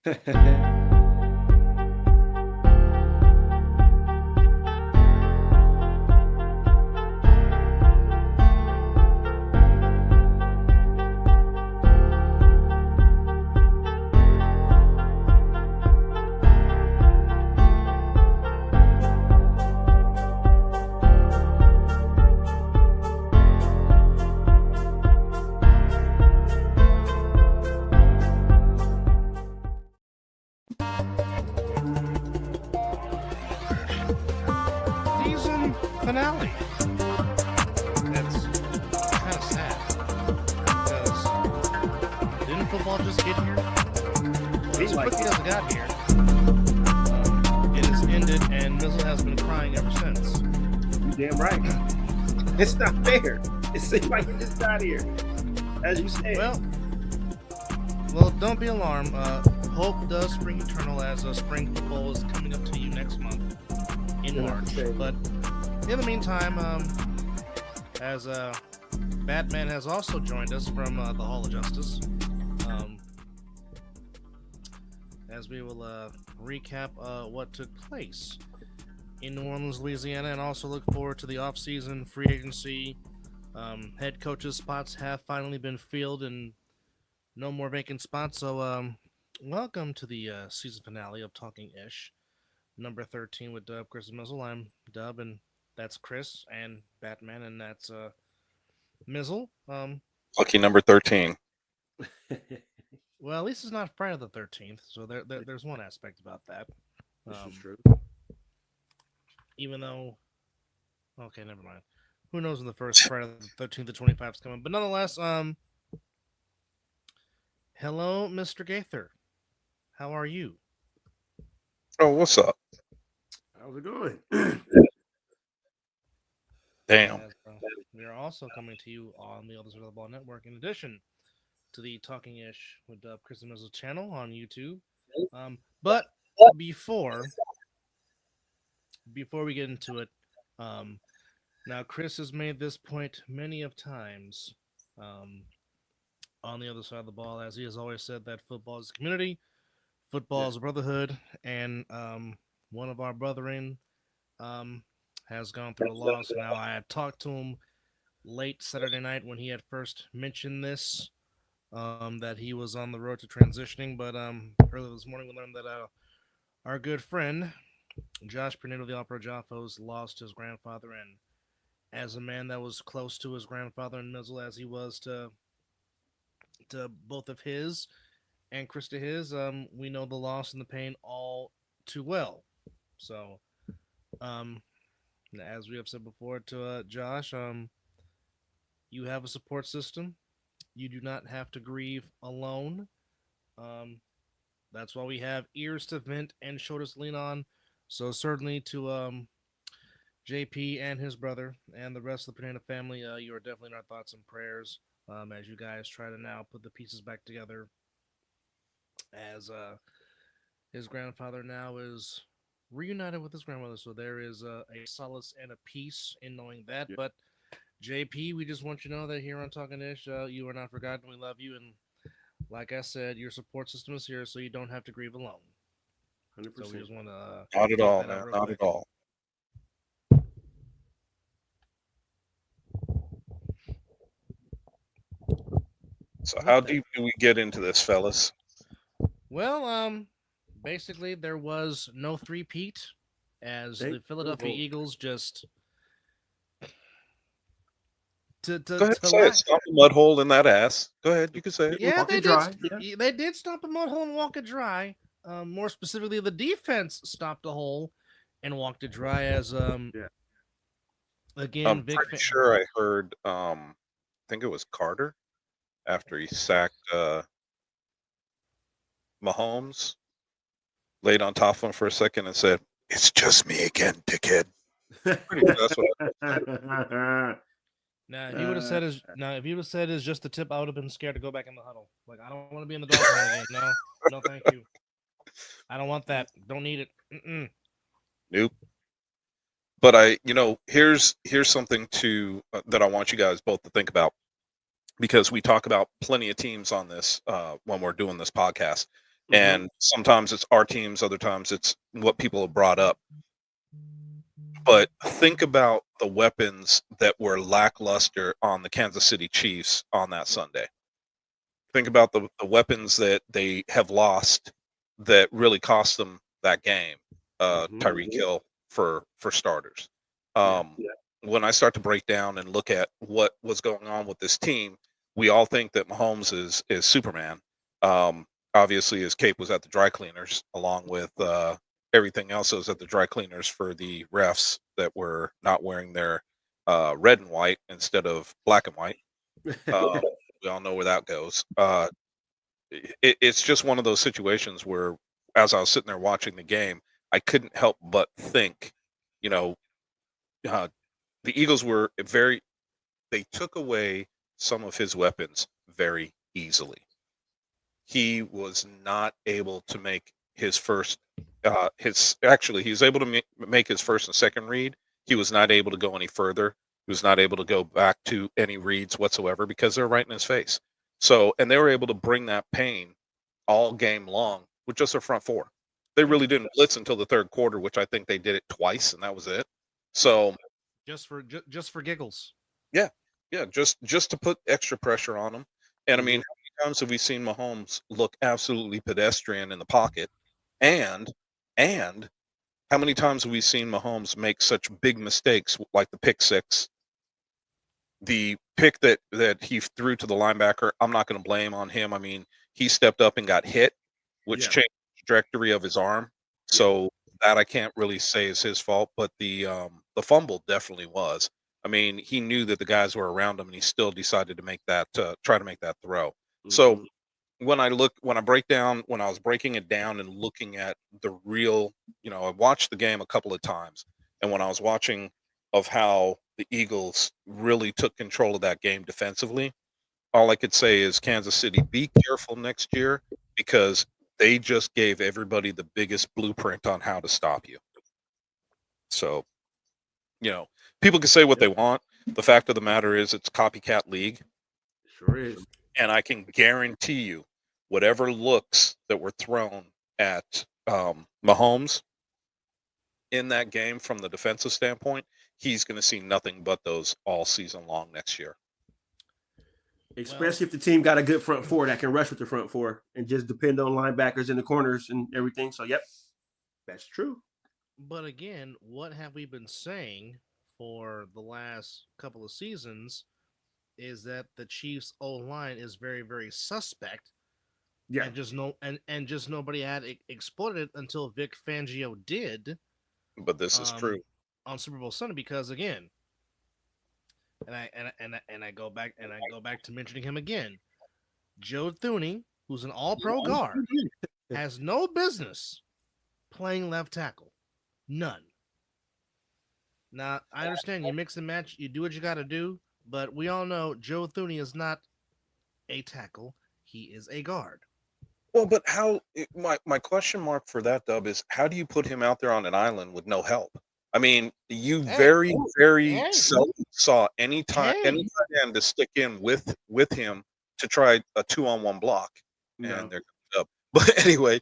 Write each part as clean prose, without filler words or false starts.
Season finale. That's kind of sad because didn't football just get here? As quickly as it got here, it has ended, and Mizzle has been crying ever since. You're damn right. It's not fair. It seems like it just got here, as you said. Well, don't be alarmed. Hope does spring eternal as spring football is coming up to you next month in March. But in the meantime, as Batman has also joined us from the Hall of Justice, as we will recap what took place in New Orleans, Louisiana, and also look forward to the off-season free agency. Head coaches' spots have finally been filled and no more vacant spots. So welcome to the season finale of Talking Ish, number 13 with Dub, Chris, and Mizzle. I'm Dub, and that's Chris, and Batman, and that's Mizzle. Lucky number 13. Well, at least it's not Friday the 13th, so there's one aspect about that. This is true. Even though, okay, never mind. Who knows when the first Friday the 13th to 25th is coming? But nonetheless, hello, Mr. Gaither. How are you? Oh, what's up? How's it going? Damn. We are also coming to you on the Other Side of the Ball Network, in addition to the Talking Ish with Chris and Mizzle channel on YouTube. But before we get into it, now Chris has made this point many of times on the other side of the ball, as he has always said that football is a community, football is a brotherhood, and one of our brethren has gone through a loss. Now, I had talked to him late Saturday night when he had first mentioned this, that he was on the road to transitioning, but earlier this morning we learned that our good friend Josh Pernado of the Opera Jaffos lost his grandfather, and as a man that was close to his grandfather and Mizzle as he was to both of his and Chris to his, we know the loss and the pain all too well. So, as we have said before to Josh, you have a support system. You do not have to grieve alone. That's why we have ears to vent and shoulders to lean on. So certainly to JP and his brother and the rest of the Pernado family, you are definitely in our thoughts and prayers as you guys try to now put the pieces back together, as his grandfather now is reunited with his grandmother. So there is a solace and a peace in knowing that. But JP, we just want you to know that here on Talking Ish, you are not forgotten. We love you, and like I said, your support system is here, so you don't have to grieve alone. 100%. So we just want to Not at all, man. Not at all. So how deep do we get into this, fellas? Well, basically there was no three-peat, as the Philadelphia Eagles just Go ahead, say it. Stomp a mud hole in that ass. Go ahead, you can say it. Yeah, they did stomp a mud hole and walk it dry. More specifically, the defense stopped a hole and walked it dry. As again, I'm pretty sure I heard. I think it was Carter after he sacked Mahomes, laid on top of him for a second and said, "It's just me again, dickhead." That's what I said. Now, if he would have said is just the tip, I would have been scared to go back in the huddle. Like, I don't want to be in the dog again. No, thank you. I don't want that. Don't need it. Mm-mm. Nope. But here's something that I want you guys both to think about, because we talk about plenty of teams on this when we're doing this podcast. And sometimes it's our teams, other times it's what people have brought up. But think about the weapons that were lackluster on the Kansas City Chiefs on that Sunday. Think about the weapons that they have lost that really cost them that game. Tyreek Hill for starters. When I start to break down and look at what was going on with this team, we all think that Mahomes is Superman. Obviously, his cape was at the dry cleaners, along with everything else that was at the dry cleaners for the refs that were not wearing their red and white instead of black and white. We all know where that goes. It's just one of those situations where, as I was sitting there watching the game, I couldn't help but think, you know, the Eagles were they took away some of his weapons very easily. He was not able to make his first, he was able to make his first and second read. He was not able to go any further. He was not able to go back to any reads whatsoever because they're right in his face. So, and they were able to bring that pain all game long with just their front four. They really didn't blitz until the third quarter, which I think they did it twice, and that was it. So, just for giggles. Yeah, just to put extra pressure on them. And I mean, how many times have we seen Mahomes look absolutely pedestrian in the pocket? And how many times have we seen Mahomes make such big mistakes like the pick six? The pick that he threw to the linebacker, I'm not going to blame on him. I mean, he stepped up and got hit, which changed the trajectory of his arm. So that I can't really say is his fault, but the fumble definitely was. I mean, he knew that the guys were around him, and he still decided to make that try to make that throw. So when I was breaking it down and looking at the real, I watched the game a couple of times, and when I was watching of how the Eagles really took control of that game defensively, all I could say is, Kansas City, be careful next year, because they just gave everybody the biggest blueprint on how to stop you. So, people can say what they want. The fact of the matter is, it's a copycat league. Sure is. And I can guarantee you, whatever looks that were thrown at Mahomes in that game from the defensive standpoint, he's going to see nothing but those all season long next year. Especially if the team got a good front four that can rush with the front four and just depend on linebackers in the corners and everything. So, yep, that's true. But again, what have we been saying for the last couple of seasons is that the Chiefs' O-line is very, very suspect. Yeah. And just nobody had exploited until Vic Fangio did. But this is true on Super Bowl Sunday, because again, and I go back to mentioning him again. Joe Thuney, who's an all-pro guard, has no business playing left tackle. None. Now, I understand you mix and match, you do what you got to do, but we all know Joe Thuney is not a tackle. He is a guard. Well, but my question mark for that, Dub, is how do you put him out there on an island with no help? I mean, you very seldom saw any tight end to stick in with him to try a 2-on-1 block. No. And they're up. But anyway,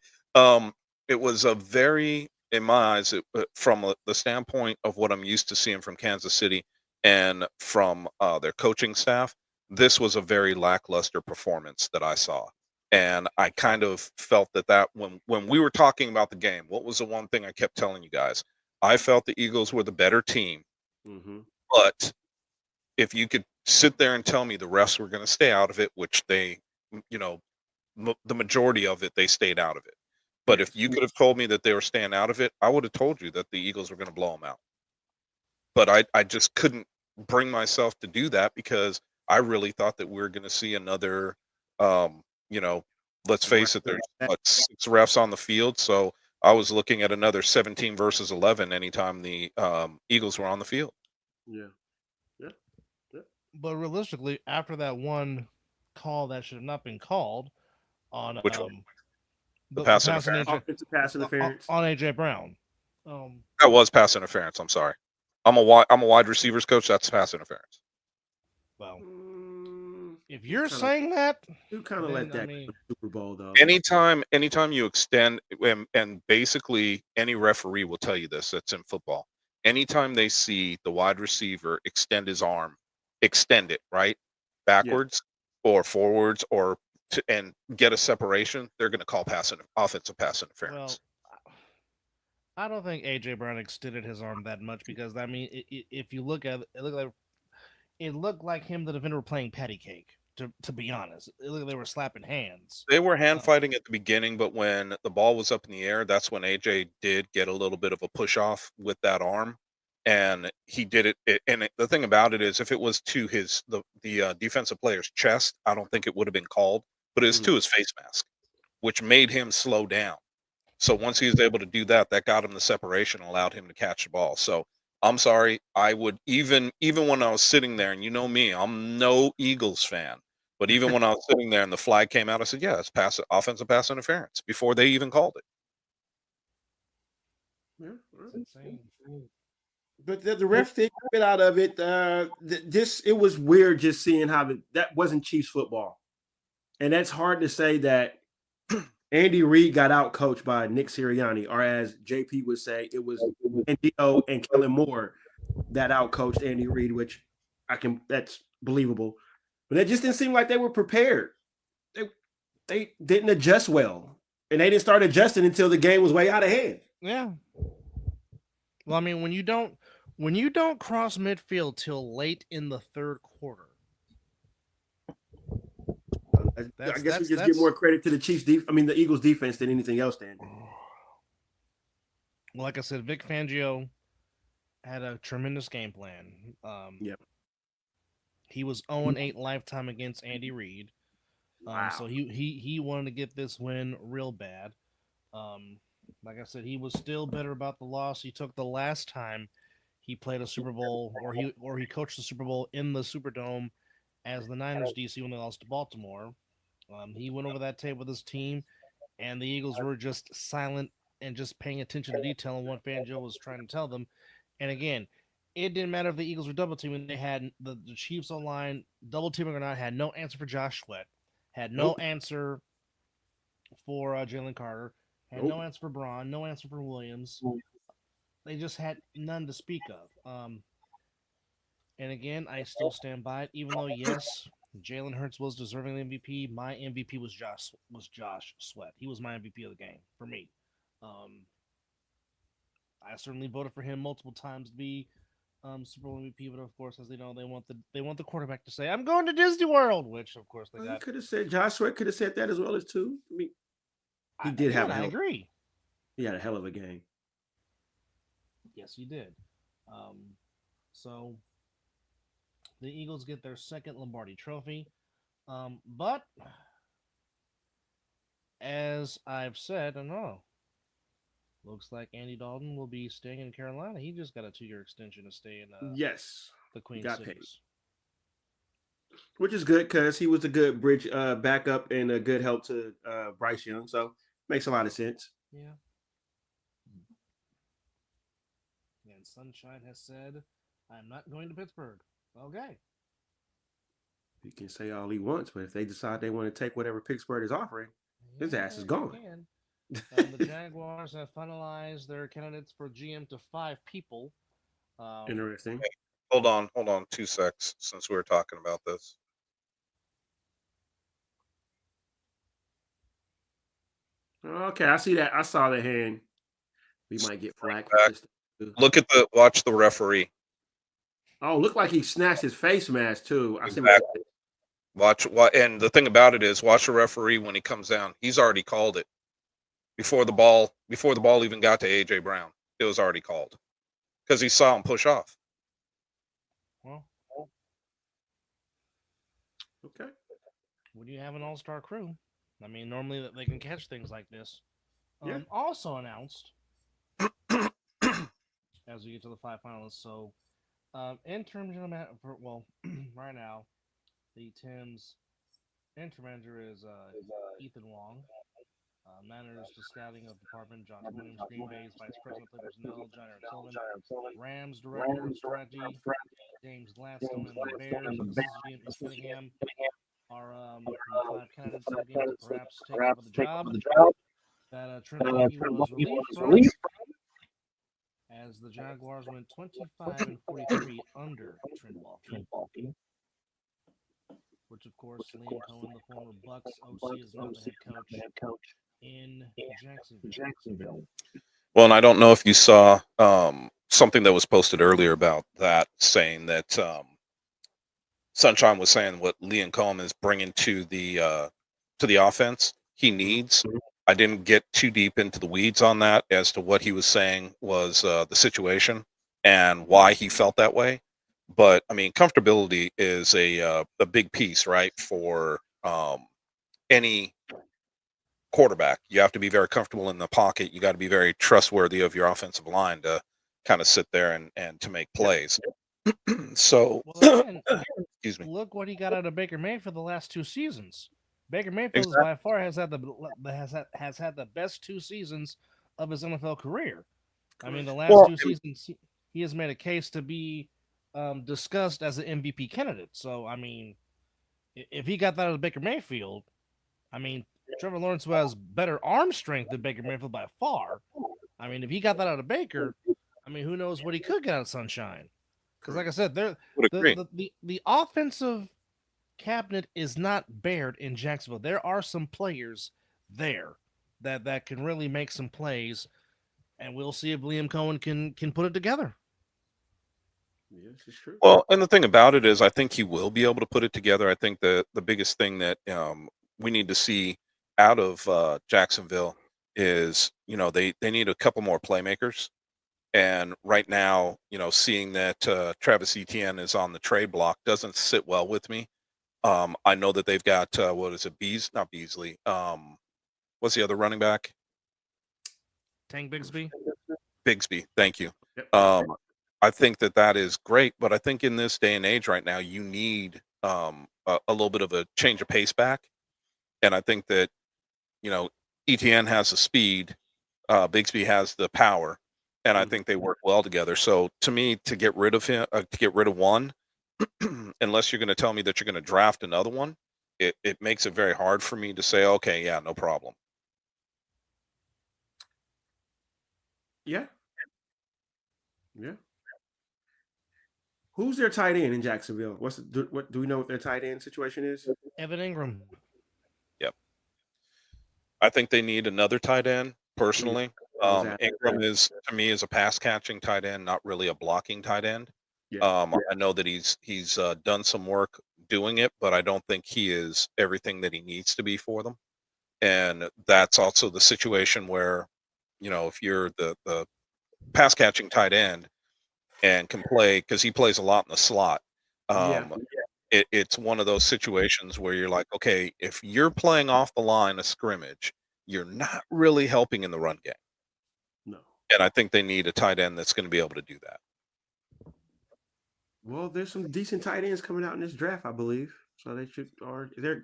it was a very, in my eyes, from the standpoint of what I'm used to seeing from Kansas City and from their coaching staff, this was a very lackluster performance that I saw. And I kind of felt that when we were talking about the game, what was the one thing I kept telling you guys? I felt the Eagles were the better team. But if you could sit there and tell me the refs were going to stay out of it, which they, the majority of it, they stayed out of it. But if you could have told me that they were staying out of it, I would have told you that the Eagles were going to blow them out. But I just couldn't bring myself to do that, because I really thought that we were going to see another, let's face it, there's 6 refs on the field. So I was looking at another 17 versus 11 anytime the Eagles were on the field. Yeah. But realistically, after that one call that should have not been called on which one? The pass interference. Offensive pass interference on AJ Brown. That was pass interference. I'm sorry. I'm a wide receivers coach. That's pass interference. Well, if Who you're kind of saying that, let then I that go mean, to the Super Bowl though? Anytime you extend, and basically any referee will tell you this, that's in football. Anytime they see the wide receiver extend his arm, extend it right Yeah. backwards or forwards and get a separation, they're going to call offensive pass well, interference. I don't think AJ Brown extended his arm that much because I mean, if you look at it, it looked like him the defender were playing patty cake. To be honest, it looked like they were slapping hands. They were hand Uh, fighting at the beginning, but when the ball was up in the air, that's when AJ did get a little bit of a push off with that arm, and he did the thing about it is, if it was to the defensive player's chest, I don't think it would have been called, but it's Mhm. to his face mask, which made him slow down. So once he was able to do that, that got him the separation, allowed him to catch the ball. So I'm sorry, I would even when I was sitting there, and you know me, I'm no Eagles fan, but even when I was sitting there and the flag came out, I said, "Yeah, it's offensive pass interference," before they even called it. Yeah, it's well, insane. but the ref did get out of it. This it was weird just seeing how that wasn't Chiefs football, and that's hard to say that Andy Reid got out coached by Nick Sirianni, or as JP would say, it was Andio and Kellen Moore that out coached Andy Reid, which that's believable. But it just didn't seem like they were prepared. They they didn't adjust well, and they didn't start adjusting until the game was way out of hand. Yeah. Well, I mean, when you don't cross midfield till late in the third quarter, I that's guess we that's just give more that's credit to the the Eagles defense than anything else. Then well, like I said, Vic Fangio had a tremendous game plan. yeah, He was 0-8 lifetime against Andy Reid. So wow, he wanted to get this win real bad. Um, like I said, he was still bitter about the loss he took the last time he played a Super Bowl, or he coached the Super Bowl in the Superdome as the Niners DC when they lost to Baltimore. He went over that tape with his team, and the Eagles were just silent and just paying attention to detail on what Fangio was trying to tell them. And again, it didn't matter if the Eagles were double teaming; they had the Chiefs online double teaming or not had no answer for Josh Sweat, had no nope, answer for Jalen Carter, had no nope. answer for Braun, no answer for Williams. They just had none to speak of. And again, I still stand by it, even though yes, Jalen Hurts was deserving of the MVP. My MVP was Josh Sweat. He was my MVP of the game for me. Um, I certainly voted for him multiple times to be Super Bowl MVP, but of course, as they know, they want the quarterback to say, "I'm going to Disney World," which of course they Well, he got. could have said Josh Sweat could have said that as well as too. I mean, he did have Again, a I hell. agree. He had a hell of a game. Yes, he did. Um, so the Eagles get their second Lombardi Trophy. But as I've said, I don't know. Looks like Andy Dalton will be staying in Carolina. He just got a 2-year extension to stay in Yes, the he Queen got paid, Cities. which is good because he was a good bridge backup and a good help to Bryce Young. So makes a lot of sense. Yeah. And Sunshine has said, "I'm not going to Pittsburgh." Okay. He can say all he wants, but if they decide they want to take whatever Pittsburgh is offering, his ass is Yeah, he gone. can. The Jaguars have finalized their candidates for GM to 5 people. Um, Interesting. Hold on 2 secs, since we were talking about this. Okay, I see that. I saw the hand. We might get Bring flack for back. this. Too. Watch the referee. Oh, look like he snatched his face mask too. I see what Exactly. And the thing about it is, watch the referee when he comes down. He's already called it before the ball even got to AJ Brown. It was already called because he saw him push off. well, okay. when you have an all-star crew, I mean, normally that they can catch things like this. Yeah. Also announced as we get to the 5 finalists. So, in terms of right now, the Tim's interim manager is Ethan Wong. Managers to scouting of department Josh Williams, Green Bay's vice president of personnel John Eric Sullivan, Rams director of strategy James Gladstone, and the Bears assistant GM Pete Cunningham. are the five candidates looking to perhaps take over the job that Trent Baalke was relieved from, as the Jaguars went 25-43 under Trent Baalke, which of course Liam Cohen, the former Bucks OC, is now the head coach in Jacksonville. Well, and I don't know if you saw something that was posted earlier about that, saying that Sunshine was saying what Liam Cohen is bringing to the offense he needs. I didn't get too deep into the weeds on that as to what he was saying was the situation and why he felt that way. But I mean, comfortability is a big piece, right, for any quarterback. You have to be very comfortable in the pocket. You got to be very trustworthy of your offensive line to kind of sit there and to make plays. So, Well, again, excuse me. look what he got out of Baker Mayfield the last 2 seasons. Baker Mayfield Exactly. by far has had the best 2 seasons of his NFL career. I mean, the last Well, 2 seasons he has made a case to be discussed as an MVP candidate. So I mean, if he got that out of Baker Mayfield, I mean, Trevor Lawrence, who has better arm strength than Baker Mayfield by far. I mean, if he got that out of Baker, I mean, who knows what he could get out of Sunshine? Because, like I said, would agree. the offensive cabinet is not bared in Jacksonville. There are some players there that can really make some plays, and we'll see if Liam Cohen can put it together. Yes, it's true. Well, and the thing about it is, I think he will be able to put it together. I think the biggest thing that we need to see out of Jacksonville is, they need a couple more playmakers. And right now, seeing that Travis Etienne is on the trade block doesn't sit well with me. I know that they've got what is it, not Beasley. What's the other running back? Tank Bigsby. Bigsby. Thank you. Yep. I think that is great, but I think in this day and age right now, you need a little bit of a change of pace back. And I think that, ETN has the speed, Bigsby has the power, and I think they work well together. So to me, to get rid of him, to get rid of one, unless you're going to tell me that you're going to draft another one, it makes it very hard for me to say, okay, yeah, no problem. Yeah. Yeah. Who's their tight end in Jacksonville? What do we know what their tight end situation is? Evan Ingram. Yep. I think they need another tight end personally. Ingram is, to me, is a pass catching tight end, not really a blocking tight end. Yeah. I know that he's done some work doing it, but I don't think he is everything that he needs to be for them. And that's also the situation where, if you're the pass catching tight end and can play, because he plays a lot in the slot. It's one of those situations where you're like, okay, if you're playing off the line of scrimmage, you're not really helping in the run game. No. And I think they need a tight end that's going to be able to do that. Well, there's some decent tight ends coming out in this draft, I believe. So they should, or they're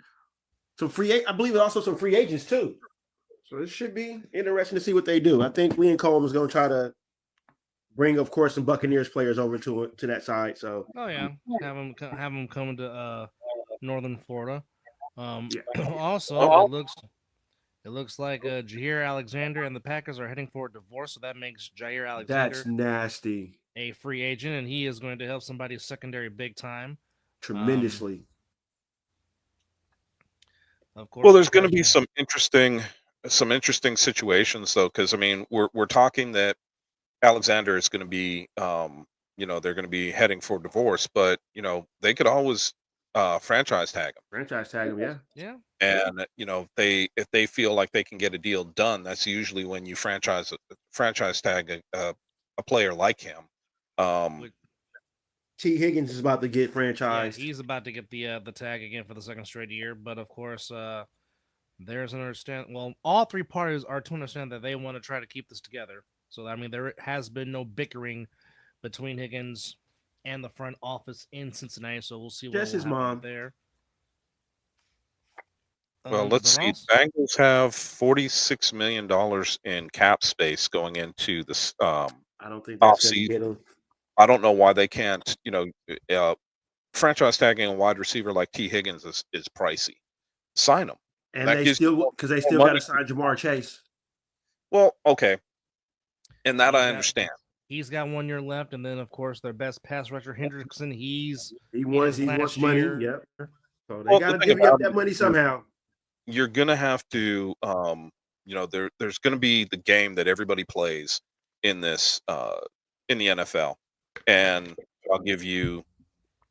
some free. I believe also some free agents too. So it should be interesting to see what they do. I think Liam Cohen is going to try to bring, of course, some Buccaneers players over to that side. So have them come to Northern Florida. Yeah. Also, it looks like Jair Alexander and the Packers are heading for a divorce, so that makes Jair Alexander That's nasty. a free agent, and he is going to help somebody's secondary big time. Tremendously. Of course. Well, there's going to be some interesting situations though, because I mean, we're talking that Alexander is going to be, they're going to be heading for divorce, but they could always franchise tag him. Franchise tag him, yeah. Yeah. And if they feel like they can get a deal done, that's usually when you franchise tag a player like him. T. Higgins is about to get franchised. Yeah, he's about to get the tag again for the second straight year. But of course, there's an understand. Well, all three parties are to understand that they want to try to keep this together. So I mean, there has been no bickering between Higgins and the front office in Cincinnati. So we'll see what Just his mom there. Well, let's see. Bengals have $46 million in cap space going into this. I don't think that's going to get them. I don't know why they can't, franchise tagging a wide receiver like T. Higgins is pricey. Sign him. And That they gives you still because they more still got money. to sign Jamar Chase. Well, okay, and that He's I got- understand. He's got 1 year left, and then of course their best pass rusher Hendrickson. He He wants last money. year. Yep. So they Well, got the to thing divvy up about that it money is somehow. you're gonna have to, there's gonna be the game that everybody plays in this, in the NFL, and I'll give you,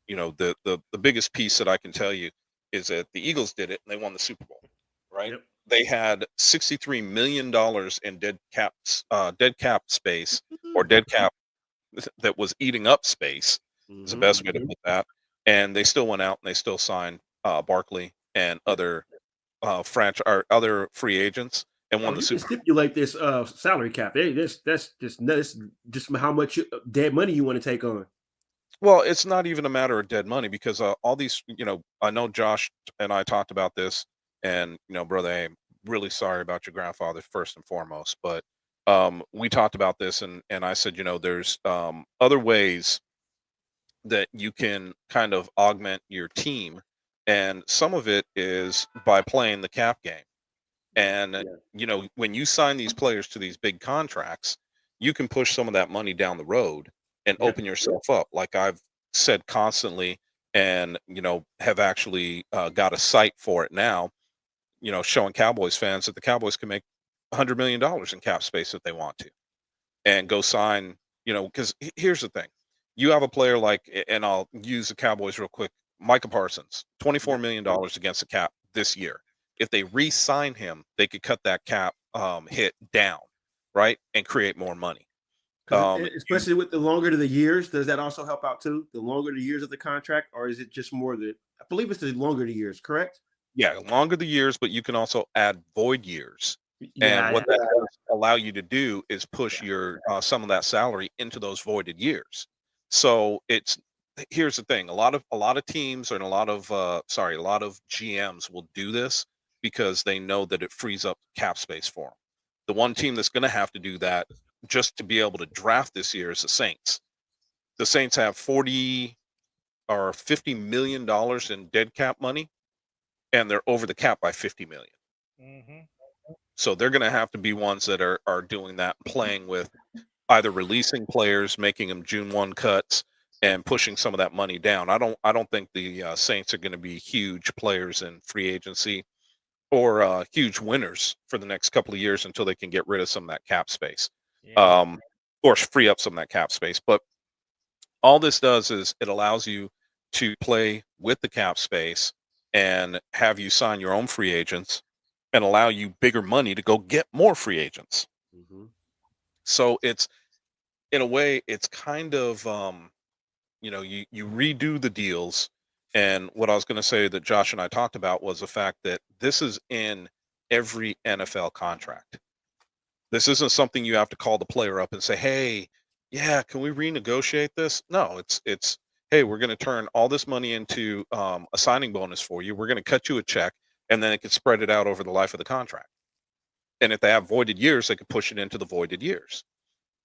the biggest piece that I can tell you is that the Eagles did it and they won the Super Bowl, right? Yep. They had $63 million in dead cap space, or dead cap that was eating up space. Is the best way to put that. And they still went out and they still signed Barkley and other franchise or other free agents and won Oh, the you can Super Bowl. stipulate this salary cap. Hey, that's just how much dead money you want to take on. Well, it's not even a matter of dead money because all these, I know Josh and I talked about this, and brother, hey, I'm really sorry about your grandfather first and foremost, but we talked about this, and I said, there's other ways that you can kind of augment your team, and some of it is by playing the cap game. And when you sign these players to these big contracts, you can push some of that money down the road and Yeah. open yourself up. Like I've said constantly, and have actually got a site for it now. Showing Cowboys fans that the Cowboys can make $100 million in cap space if they want to, and go sign. Because here's the thing: you have a player like, and I'll use the Cowboys real quick. Micah Parsons, $24 million against the cap this year. If they re-sign him, they could cut that cap hit down, right, and create more money. Especially with the longer the years, does that also help out too? The longer the years of the contract, or is it just more the? I believe it's the longer the years, correct? Yeah, longer the years, but you can also add void years. Yeah, And what that does allow you to do is push your some of that salary into those voided years. So here's the thing: a lot of teams and a lot of GMs will do this because they know that it frees up cap space for them. The one team that's going to have to do that just to be able to draft this year is the Saints. The Saints have 40 or $50 million in dead cap money, and they're over the cap by 50 million. Mm-hmm. So they're going to have to be ones that are doing that, playing with either releasing players, making them June 1 cuts, and pushing some of that money down. I don't think the Saints are going to be huge players in free agency or huge winners for the next couple of years until they can get rid of some of that cap space, Yeah. or free up some of that cap space. But all this does is it allows you to play with the cap space and have you sign your own free agents and allow you bigger money to go get more free agents. Mhm. So it's, in a way, it's kind of you redo the deals. And what I was going to say that Josh and I talked about was the fact that this is in every NFL contract. This isn't something you have to call the player up and say, "Hey, yeah, can we renegotiate this?" No, it's hey, we're going to turn all this money into a signing bonus for you. We're going to cut you a check, and then it can spread it out over the life of the contract. And if they have voided years, they can push it into the voided years.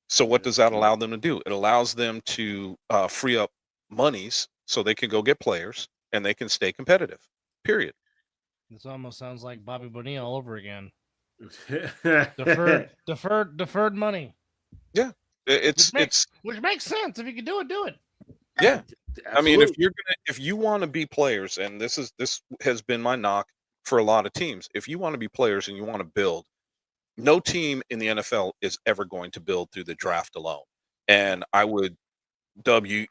So what does that allow them to do? It allows them to free up monies so they can go get players and they can stay competitive. Period. This almost sounds like Bobby Bonilla all over again. Deferred. Deferred money. Yeah, it's Which makes sense. If you can do it. yeah. I mean, Absolutely. if you want to be players, and this has been my knock for a lot of teams. If you want to be players and you want to build, no team in the NFL is ever going to build through the draft alone. And I would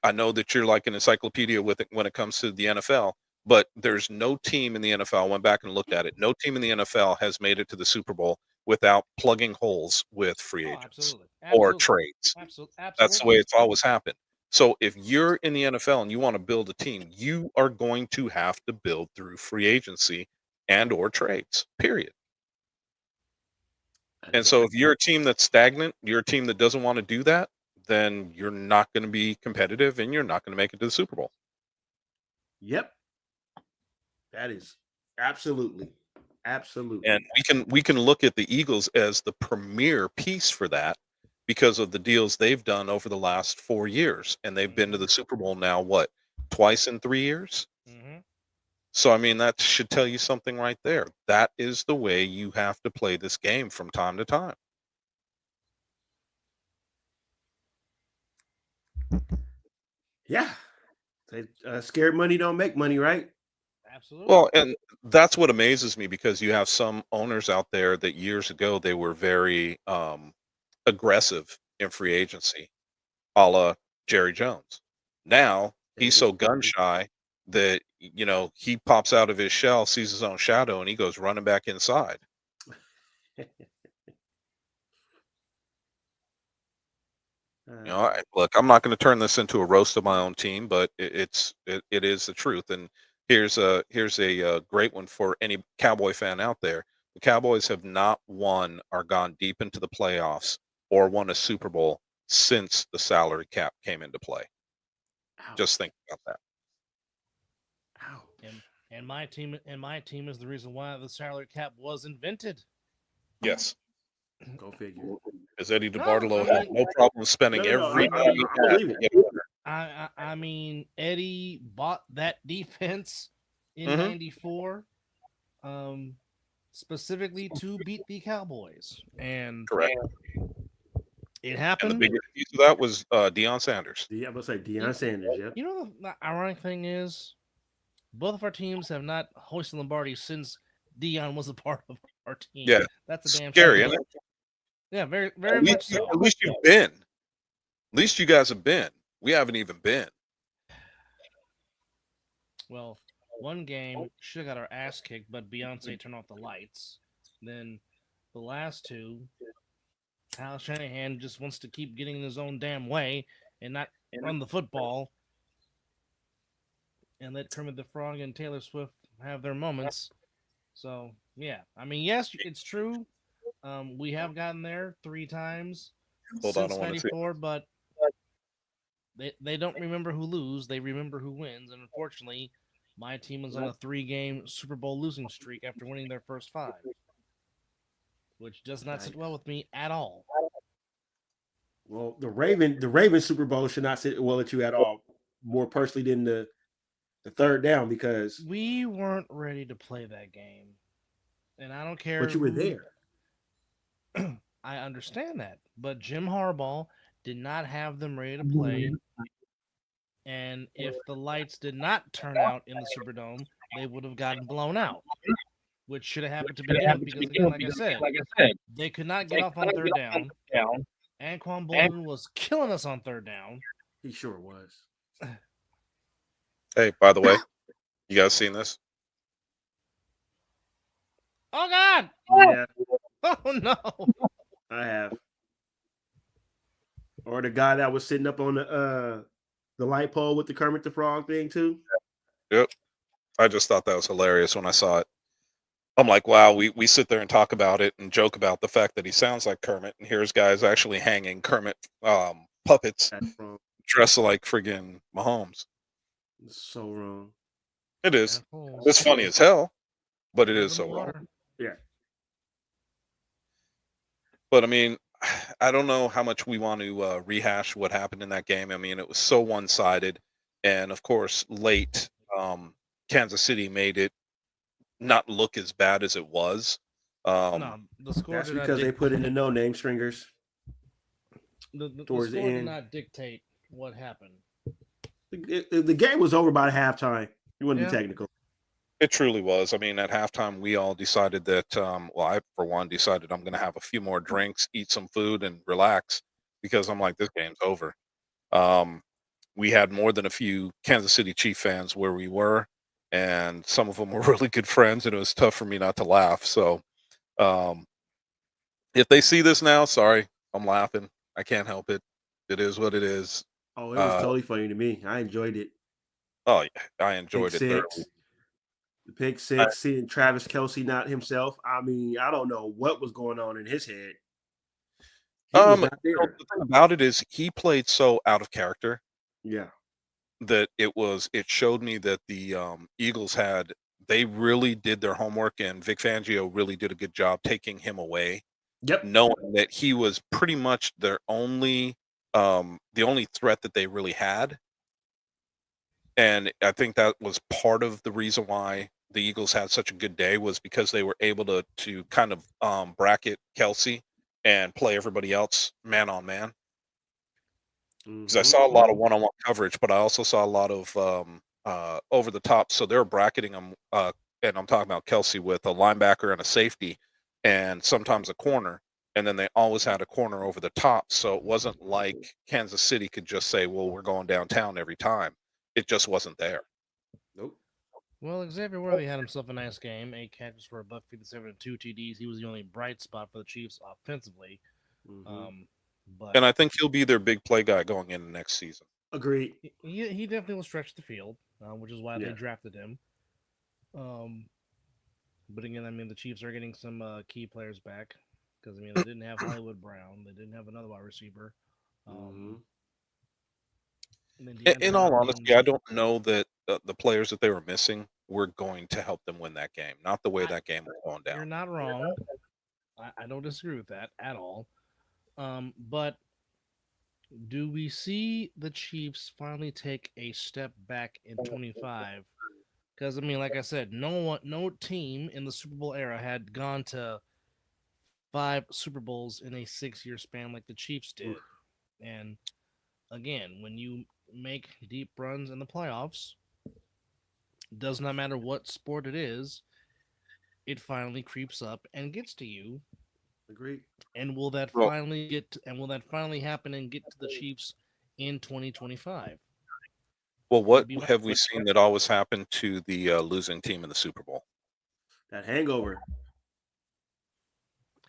I know that you're like an encyclopedia with it when it comes to the NFL, but there's no team in the NFL. I went back and looked at it. No team in the NFL has made it to the Super Bowl without plugging holes with free agents Absolutely. or Absolutely. trades. Absolutely. That's the way it's always happened. So if you're in the NFL and you want to build a team, you are going to have to build through free agency and or trades. Period. And so if you're a team that's stagnant, you're a team that doesn't want to do that, then you're not going to be competitive and you're not going to make it to the Super Bowl. Yep. That is absolutely. And we can look at the Eagles as the premier piece for that because of the deals they've done over the last 4 years, and they've been to the Super Bowl now, what, twice in 3 years. Mm-hmm. So, I mean, that should tell you something right there. That is the way you have to play this game from time to time. Yeah. Scared money don't make money, right? Absolutely. Well, and that's what amazes me because you have some owners out there that years ago they were very aggressive in free agency, a la Jerry Jones. Now That he's is so gun true. shy that he pops out of his shell, sees his own shadow, and he goes running back inside. Look, I'm not going to turn this into a roast of my own team, but it is the truth. And here's a great one for any Cowboy fan out there. The Cowboys have not won or gone deep into the playoffs or won a Super Bowl since the salary cap came into play. Ouch. Just think about that. Ouch. And my team is the reason why the salary cap was invented. Yes, Go figure. because Eddie No, DeBartolo I had mean- no problem spending No, every I money he had believe to it. get a winner. I mean, Eddie bought that defense in Mhm. '94, specifically to beat the Cowboys, and Correct. it And the happened. biggest piece of that was Deion Sanders. I'm gonna say Deion Sanders. Yep. You know, the ironic thing is, both of our teams have not hoisted Lombardi since Dion was a part of our team. Yeah, That's a damn scary, shame. isn't it? Yeah, very, very At much least, so. at least you've been. At least you guys have been. We haven't even been. Well, one game should have got our ass kicked, but Beyonce turned off the lights. Then the last two, Kyle Shanahan just wants to keep getting in his own damn way and not run the football and let Kermit the Frog and Taylor Swift have their moments. So yeah, I mean, yes, it's true. We have gotten there 3 times Hold on, since I want to see. '94, but they don't remember who lose; they remember who wins. And unfortunately, my team was on a 3-game Super Bowl losing streak after winning their first 5, which does not sit well with me at all. Well, the Raven Super Bowl should not sit well at you at all. More personally than the third down because We weren't ready to play that game, and I don't care. but you were who- there. I understand that, but Jim Harbaugh did not have them ready to play. And if the lights did not turn out in the Superdome, they would have gotten blown out, which should have happened to begin with. Because again, like I said, they could not get off on third down. Anquan Bolden was killing us on third down. He sure was. Hey, by the way, you guys seen this? Oh God! Yeah, Oh no! I have. Or the guy that was sitting up on the light pole with the Kermit the Frog thing too. Yep. I just thought that was hilarious when I saw it. I'm like, wow, we sit there and talk about it and joke about the fact that he sounds like Kermit, and here's guys actually hanging Kermit puppets That's wrong. dressed like friggin' Mahomes. It's so wrong. It is. Assholes. It's funny as hell, but it Give is them so wrong. water. Yeah. But I mean, I don't know how much we want to rehash what happened in that game. I mean, it was so one-sided, and of course, late Kansas City made it not look as bad as it was. No, the score That's did not because they put in the no name stringers. the towards the score did end. not dictate what happened. The game was over by halftime. You wouldn't Yeah. be technical. It truly was. I mean, at halftime, we all decided that, well, I, for one, decided I'm going to have a few more drinks, eat some food, and relax because I'm like, this game's over. We had more than a few Kansas City Chief fans where we were, and some of them were really good friends, and it was tough for me not to laugh. So if they see this now, sorry, I'm laughing. I can't help it. It is what it is. Oh, it was totally funny to me. I enjoyed it. Oh, yeah, I Pick enjoyed it thoroughly. six. The pick six, seeing Travis Kelsey not himself. I mean, I don't know what was going on in his head. He was not You know, there. the thing about it is he played so out of character Yeah. that it showed me that the Eagles they really did their homework, and Vic Fangio really did a good job taking him away, Yep. knowing that he was pretty much the only threat that they really had. And I think that was part of the reason why the Eagles had such a good day, was because they were able to kind of bracket Kelsey and play everybody else man on man. Because I saw a lot of one-on-one coverage, but I also saw a lot of over the top. So they were bracketing them, and I'm talking about Kelsey with a linebacker and a safety, and sometimes a corner, and then they always had a corner over the top. So it wasn't like Kansas City could just say, "Well, we're going downtown every time." It just wasn't there. Nope. Well, Xavier Worthy had himself a nice game. 8 catches for a buck 57 and 2 TDs. He was the only bright spot for the Chiefs offensively. Um, but And I think he'll be their big play guy going into next season. Agreed. he definitely will stretch the field, which is why they Yeah. drafted him. But again, I mean, the Chiefs are getting some key players back because I mean they didn't have Hollywood Brown, they didn't have another wide receiver. And then In all honesty, I don't know that the players that they were missing were going to help them win that game. Not the way that game was going You're down. not wrong. I don't disagree with that at all. But do we see the Chiefs finally take a step back in 25? Because I mean, like I said, no team in the Super Bowl era had gone to 5 Super Bowls in a 6-year span like the Chiefs did. And again, when you make deep runs in the playoffs, does not matter what sport it is, it finally creeps up and gets to you. Agreed. And will that Well- finally happen and get to the Chiefs in 2025? Well, what Maybe- have we seen that always happened to the losing team in the Super Bowl? That hangover.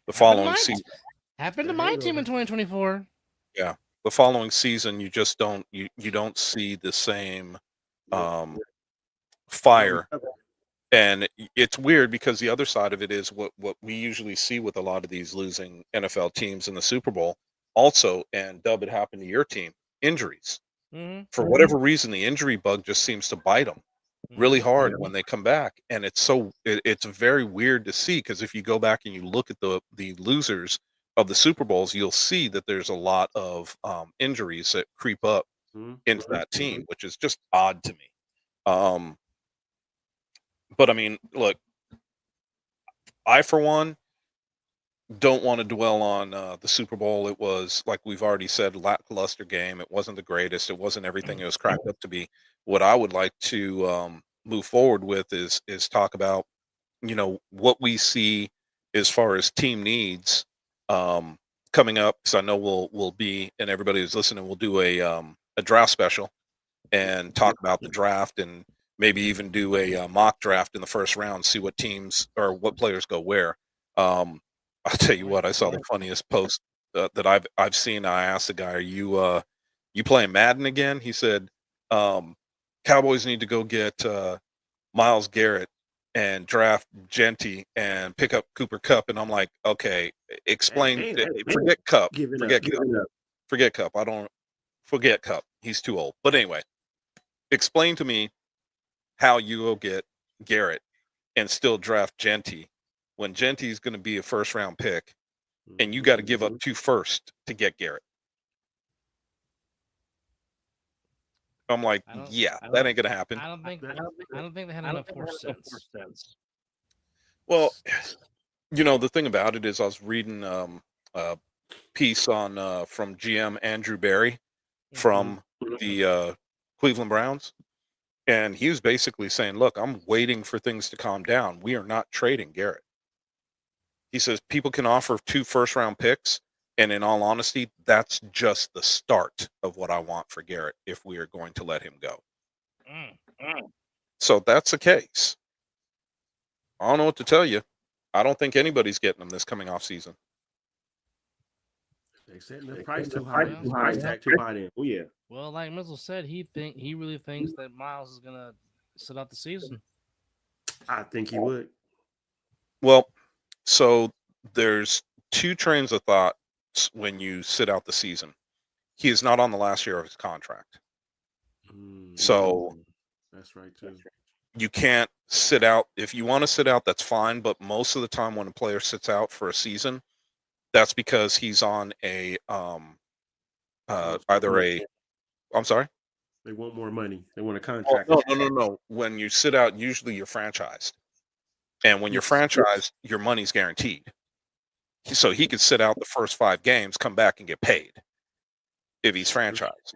The Happened following to season, Happened to The my hangover. team in 2024. the following season, you just don't you don't see the same fire. And it's weird because the other side of it is what we usually see with a lot of these losing NFL teams in the Super Bowl. Also, and Dub, it happened to your team, injuries. Mm-hmm. For whatever reason, the injury bug just seems to bite them really hard when they come back, and it's very weird to see, because if you go back and you look at the losers of the Super Bowls, you'll see that there's a lot of injuries that creep up into that team, which is just odd to me. But I mean, look, I for one don't want to dwell on the Super Bowl. It was, like we've already said, lackluster game. It wasn't the greatest. It wasn't everything it was cracked up to be. What I would like to move forward with is talk about, what we see as far as team needs coming up. Because I know we'll be, and everybody who's listening, we'll do a draft special and talk about the draft, and maybe even do a mock draft in the first round, see what teams or what players go where. I'll tell you what, I saw the funniest post that I've seen. I asked the guy, "Are you playing Madden again?" He said, "Cowboys need to go get Myles Garrett and draft Genty and pick up Cooper Cup." And I'm like, "Okay, explain. Forget Cup. Forget Cup. I don't forget Cup. He's too old. But anyway, explain to me how you go get Garrett and still draft Genty when Genty's going to be a first round pick, and you got to give up 2 first to get Garrett." I'm like, yeah, that ain't going to happen. I don't think they had enough force sense. Well, the thing about it is, I was reading a piece on from GM Andrew Berry from the Cleveland Browns, and he was basically saying, "Look, I'm waiting for things to calm down. We are not trading Garrett." He says people can offer 2 first-round picks, and in all honesty, that's just the start of what I want for Garrett if we are going to let him go. So that's the case. I don't know what to tell you. I don't think anybody's getting him this coming off season. They setting the price too high. Price tag too high then. Oh yeah. Well, like Mizzle said, he really thinks that Miles is gonna sit out the season. I think he would. Well, so there's 2 trains of thought when you sit out the season. He is not on the last year of his contract. So that's right too. You can't sit out. If you want to sit out, that's fine. But most of the time when a player sits out for a season, that's because he's on a either a. I'm sorry. They want more money. They want a Well, contract. no. When you sit out, usually you're franchised, and when you're Yes. franchised, your money's guaranteed. So he could sit out the first 5 games, come back and get paid if he's franchised.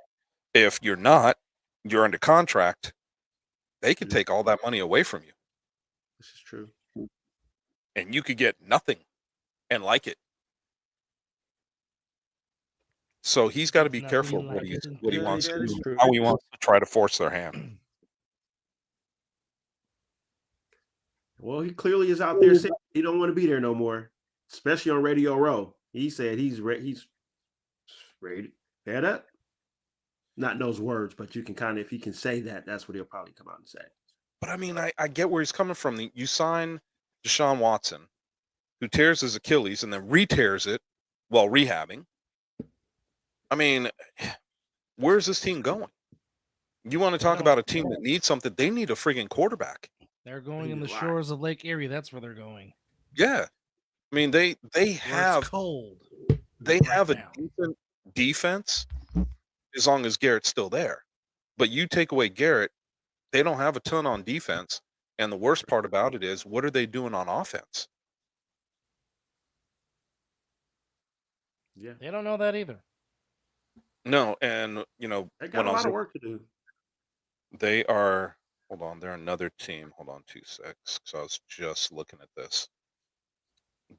If you're not, you're under contract. They could take all that money away from you, This is true. and you could get nothing and like it. So he's got to be Nothing careful of like what it. he Yeah, wants that to is do, true. how he wants to try to force their hand. Well, he clearly is out there saying he don't want to be there no more, especially on Radio Row. He said he's ready to head up. Not in those words, but you can kind of, if he can say that, that's what he'll probably come out and say. But I mean, I get where he's coming from. You sign Deshaun Watson, who tears his Achilles and then re-tears it while rehabbing. I mean, where's this team going? You want to talk about a team that needs something? They need a friggin' quarterback. They're going in the shores of Lake Erie. That's where they're going. Yeah, I mean they Where it's have cold. they right have a now. decent defense as long as Garrett's still there. But you take away Garrett, they don't have a ton on defense. And the worst part about it is, what are they doing on offense? Yeah, They don't know that either. No, and they got when a I lot was of work to do. they are. Hold on, they're another team. Hold on 2 secs, because I was just looking at this.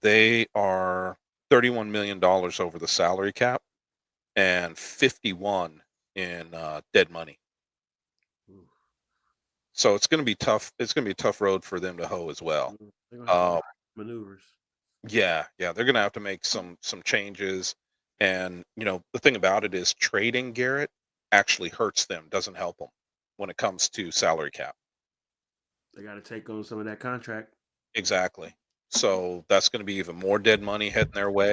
They are $31 million over the salary cap and 51 in dead money. Ooh. So it's going to be tough. It's going to be a tough road for them to hoe as well. They're gonna have to make maneuvers. Yeah, they're going to have to make some changes. And the thing about it is, trading Garrett actually hurts them, doesn't help them when it comes to salary cap. They got to take on some of that contract. Exactly. So that's going to be even more dead money heading their way.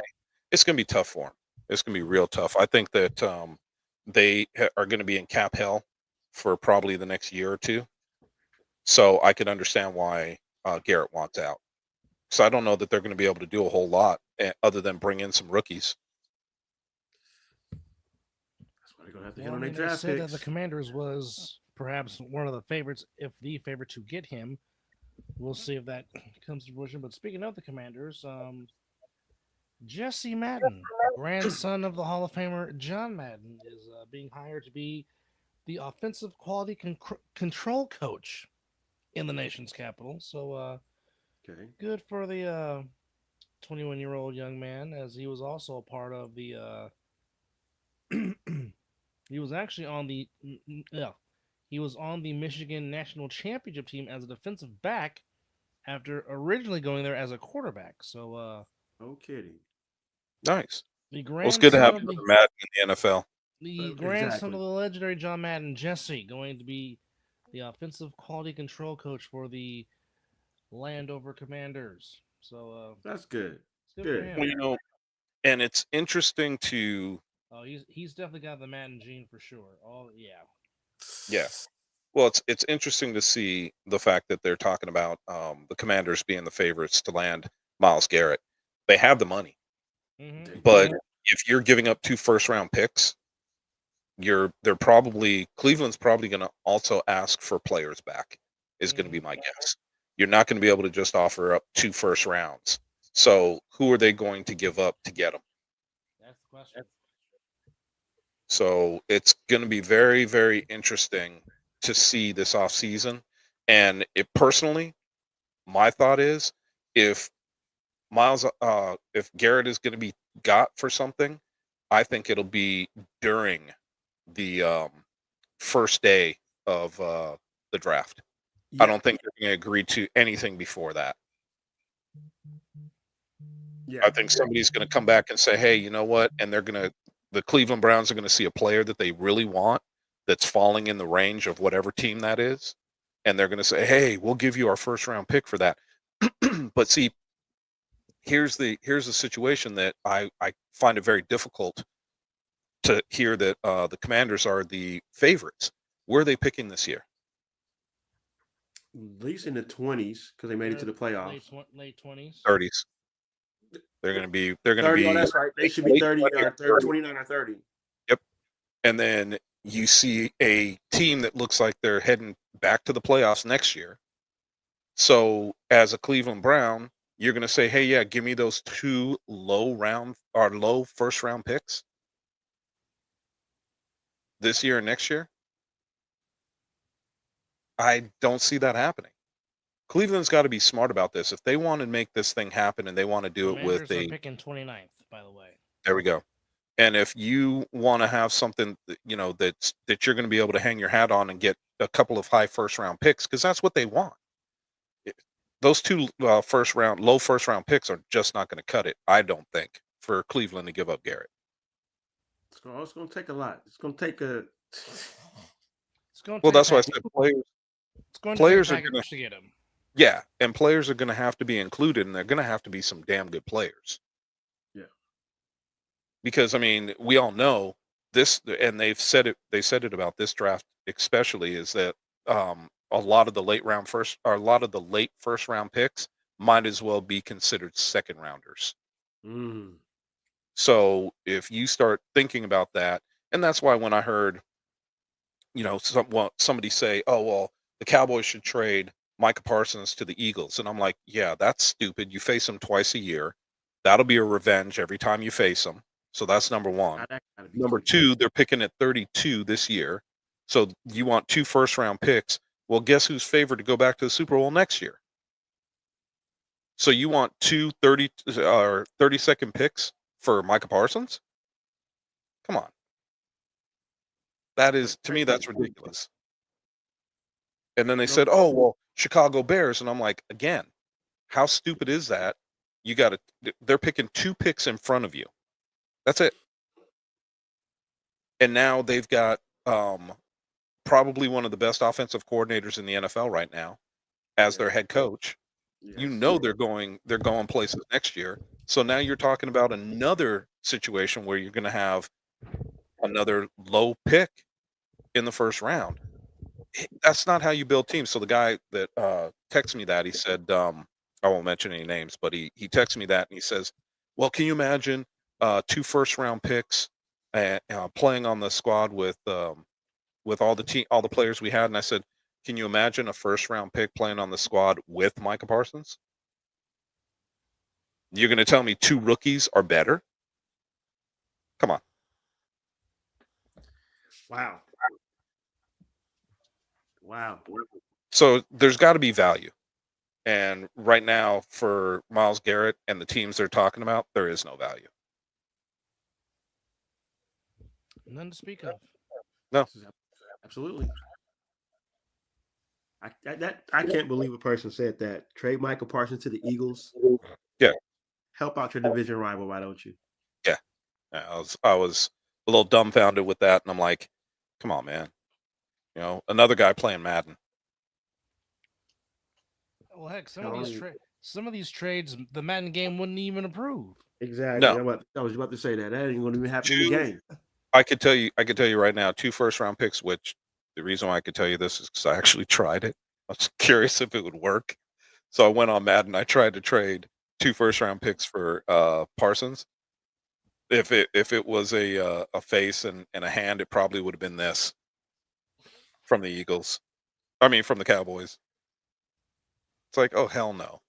It's going to be tough for them. It's going to be real tough. I think that they are going to be in cap hell for probably the next year or two. So I could understand why Garrett wants out. So I don't know that they're going to be able to do a whole lot other than bring in some rookies. That's why they're gonna have to Well, hit on I their mean, they draft said picks. that the Commanders was perhaps one of the favorites, if the favorite to get him. We'll see if that comes to fruition. But speaking of the Commanders, Jesse Madden, grandson of the Hall of Famer John Madden, is being hired to be the offensive quality control coach in the nation's capital. So Okay. good for the 21-year-old young man, as he was also a part of the. He was actually on the. Yeah, he was on the Michigan national championship team as a defensive back after originally going there as a quarterback. So No kidding. Nice. the Well, it's good to have grandson of another Madden in the NFL. the grandson Exactly. of the legendary John Madden, Jesse, going to be the offensive quality control coach for the Landover Commanders. So That's good. it's good Good. for him. Well, and it's interesting to. Oh, he's definitely got the Madden gene for sure. Oh yeah. Yeah. Well, it's interesting to see the fact that they're talking about the Commanders being the favorites to land Myles Garrett. They have the money, Mm-hmm. but if you're giving up 2 first-round picks, Cleveland's probably going to also ask for players back. Is going to be my guess. You're not going to be able to just offer up 2 first rounds. So who are they going to give up to get them? That's the question. So it's going to be very, very interesting to see this offseason. And personally, my thought is if if Garrett is going to be got for something, I think it'll be during the first day of the draft. Yeah. I don't think they're going to agree to anything before that. Yeah. I think somebody's going to come back and say, hey, you know what? And the Cleveland Browns are going to see a player that they really want that's falling in the range of whatever team that is. And they're going to say, hey, we'll give you our first round pick for that. But see, here's the situation that I find it very difficult to hear that the Commanders are the favorites. Where are they picking this year? At least in the 20s, because they made it to the playoffs. Late 20s. 30s. They're going to be 30. Oh, that's right. They should be 30 or 30, 29 or 30. Yep. And then you see a team that looks like they're heading back to the playoffs next year. So as a Cleveland Brown, you're going to say, hey, yeah, give me those 2 low first round picks this year and next year. I don't see that happening. Cleveland's got to be smart about this. If they want to make this thing happen and they want to do it with Commanders are picking 29th, by the way. there we go. And if you want to have something, that you're going to be able to hang your hat on and get a couple of high first round picks, because that's what they want. Those 2 low first round picks are just not going to cut it, I don't think, for Cleveland to give up Garrett. It's going to take a lot. It's going to take a. Well, that's why I said players. It's going players to are take a going package to get him. Yeah, and players are going to have to be included, and they're going to have to be some damn good players. Yeah. Because I mean, we all know this, and they've said it. They said it about this draft, especially, is that a lot of the late first round picks might as well be considered second rounders. Mm. So if you start thinking about that, and that's why when I heard, somebody say, "Oh well, the Cowboys should trade Micah Parsons to the Eagles," and I'm like, "Yeah, that's stupid. You face them twice a year. That'll be a revenge every time you face them." So that's number one. Number two, they're picking at 32 this year. So you want 2 first round picks. Well, guess who's favored to go back to the Super Bowl next year? So you want 2 30-second picks for Micah Parsons? Come on. That is, to me, that's ridiculous. And then they said, oh, well, Chicago Bears. And I'm like, again, how stupid is that? They're picking 2 picks in front of you. That's it. And now they've got probably one of the best offensive coordinators in the NFL right now as their head coach. Yes. They're going places next year. So now you're talking about another situation where you're going to have another low pick in the first round. That's not how you build teams. So the guy that texted me that, he said, I won't mention any names, but he texted me that and he says, well, can you imagine 2 first round picks playing on the squad with all the players we had? And I said, can you imagine a first round pick playing on the squad with Micah Parsons? You're going to tell me 2 rookies are better? Come on. Wow. So there's got to be value. And right now, for Myles Garrett and the teams they're talking about, there is no value. None to speak of. No. Absolutely. I can't believe a person said that. Trade Micah Parsons to the Eagles. Yeah. Help out your division rival, why don't you? Yeah. I was a little dumbfounded with that, and I'm like, come on, man. Another guy playing Madden. Well, heck, some of these trades, the Madden game wouldn't even approve. Exactly. No. I was about to say that. That ain't going to even happen in the game. I could tell you right now, 2 first round picks, which the reason why I could tell you this is because I actually tried it. I was curious if it would work. So I went on Madden. I tried to trade 2 first round picks for Parsons. If it was a face and a hand, it probably would have been this from the Eagles. I mean, from the Cowboys. It's like, oh, hell no.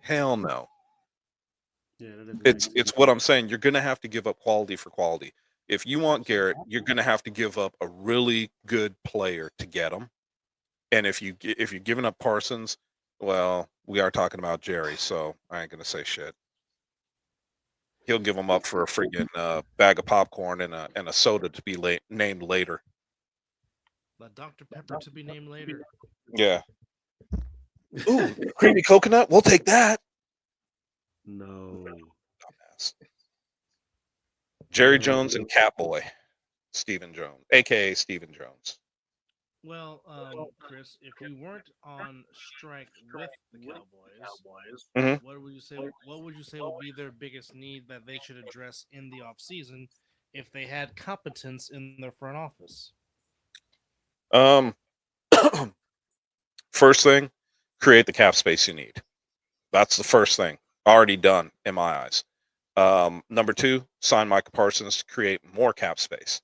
Hell no. Yeah, it's what I'm saying. You're going to have to give up quality for quality. If you want Garrett, you're going to have to give up a really good player to get him. And if you're giving up Parsons, well, we are talking about Jerry, so I ain't going to say shit. He'll give them up for a freaking bag of popcorn and a soda to be named later. But Dr. Pepper to be named later. Yeah. Ooh, creamy coconut. We'll take that. No. Dumbass. Jerry Jones and Catboy, Stephen Jones, a.k.a. Stephen Jones. Well, Chris, if we weren't on strike with the Cowboys, Mhm. what would you say? What would you say would be their biggest need that they should address in the offseason if they had competence in their front office? First thing, create the cap space you need. That's the first thing. Already done in my eyes. Number 2, sign Micah Parsons to create more cap space.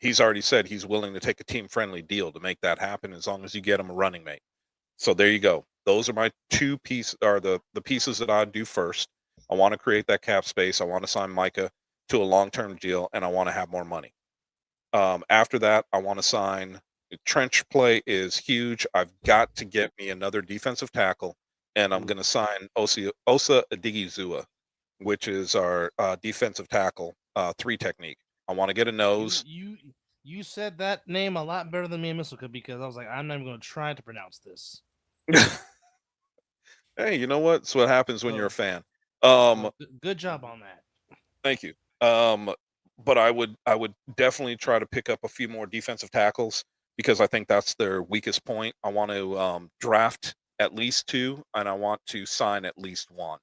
he's already said he's willing to take a team-friendly deal to make that happen as long as you get him a running mate. So there you go. Those are my two pieces, are the pieces that I'd do first. I want to create that cap space. I want to sign Micah to a long-term deal, and I want to have more money. After that, I want to sign. Trench play is huge. I've got to get me another defensive tackle, and I'm going to sign Osa Odigizua, which is our defensive tackle 3 technique. I want to get a nose. You said that name a lot better than me and Mizzle could, because I was like, I'm not even going to try to pronounce this. Hey, you know what? It's what happens when you're a fan. Good job on that. Thank you. But I would definitely try to pick up a few more defensive tackles because I think that's their weakest point. I want to draft at least 2, and I want to sign at least 1.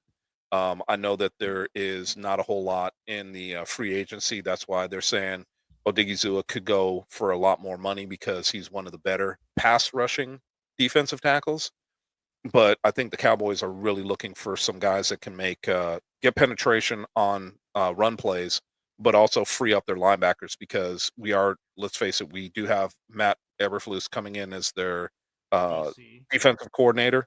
I know that there is not a whole lot in the free agency. That's why they're saying Odigizua could go for a lot more money because he's one of the better pass rushing defensive tackles. But I think the Cowboys are really looking for some guys that can make get penetration on run plays, but also free up their linebackers because we are, let's face it, we do have Matt Eberflus coming in as their defensive coordinator,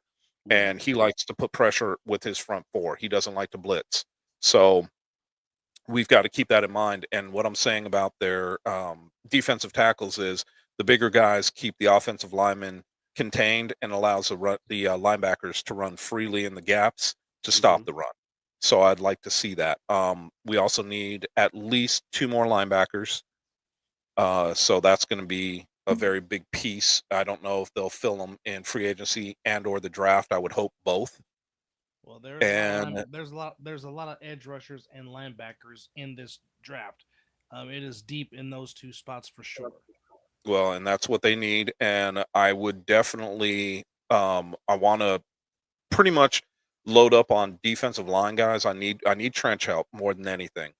and he likes to put pressure with his front 4. He doesn't like to blitz. So we've got to keep that in mind. And what I'm saying about their defensive tackles is the bigger guys keep the offensive linemen contained and allows the linebackers to run freely in the gaps to stop the run. So I'd like to see that. We also need at least 2 more linebackers. So that's going to be a very big piece. I don't know if they'll fill them in free agency and or the draft. I would hope both. Well, there's a lot of edge rushers and linebackers in this draft. It is deep in those 2 spots for sure. Well, and that's what they need. And I would definitely, I want to pretty much load up on defensive line guys. I need trench help more than anything.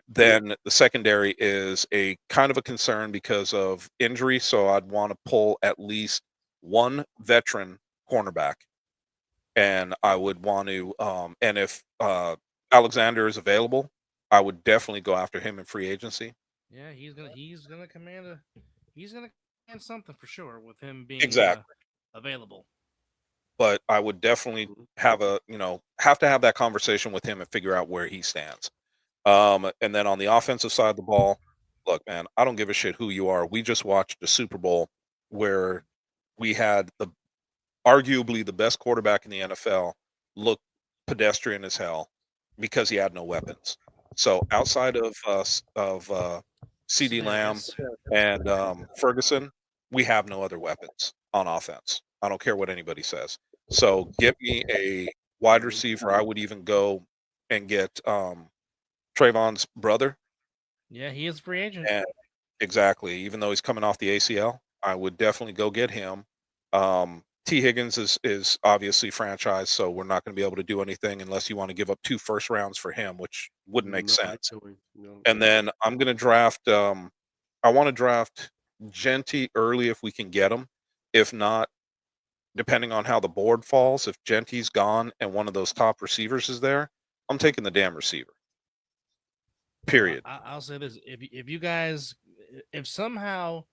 Then the secondary is a kind of a concern because of injury. So I'd want to pull at least 1 veteran cornerback. And I would want to, and if Alexander is available, I would definitely go after him in free agency. Yeah, he's gonna command something for sure with him being Exactly. available. But I would definitely have to have that conversation with him and figure out where he stands. And then on the offensive side of the ball, look, man, I don't give a shit who you are. We just watched the Super Bowl where we had arguably the best quarterback in the NFL look pedestrian as hell because he had no weapons. So outside of CD Lamb and Ferguson, we have no other weapons on offense. I don't care what anybody says. So get me a wide receiver. I would even go and get Trayvon's brother. Yeah, he is a free agent. And exactly. Even though he's coming off the ACL, I would definitely go get him. T. Higgins is obviously franchised, so we're not going to be able to do anything unless you want to give up 2 first rounds for him, which wouldn't make sense. And then I'm going to draft. I want to draft Genty early if we can get him. If not, depending on how the board falls, if Genty's gone and one of those top receivers is there, I'm taking the damn receiver. Period. I'll say this: if you guys, if somehow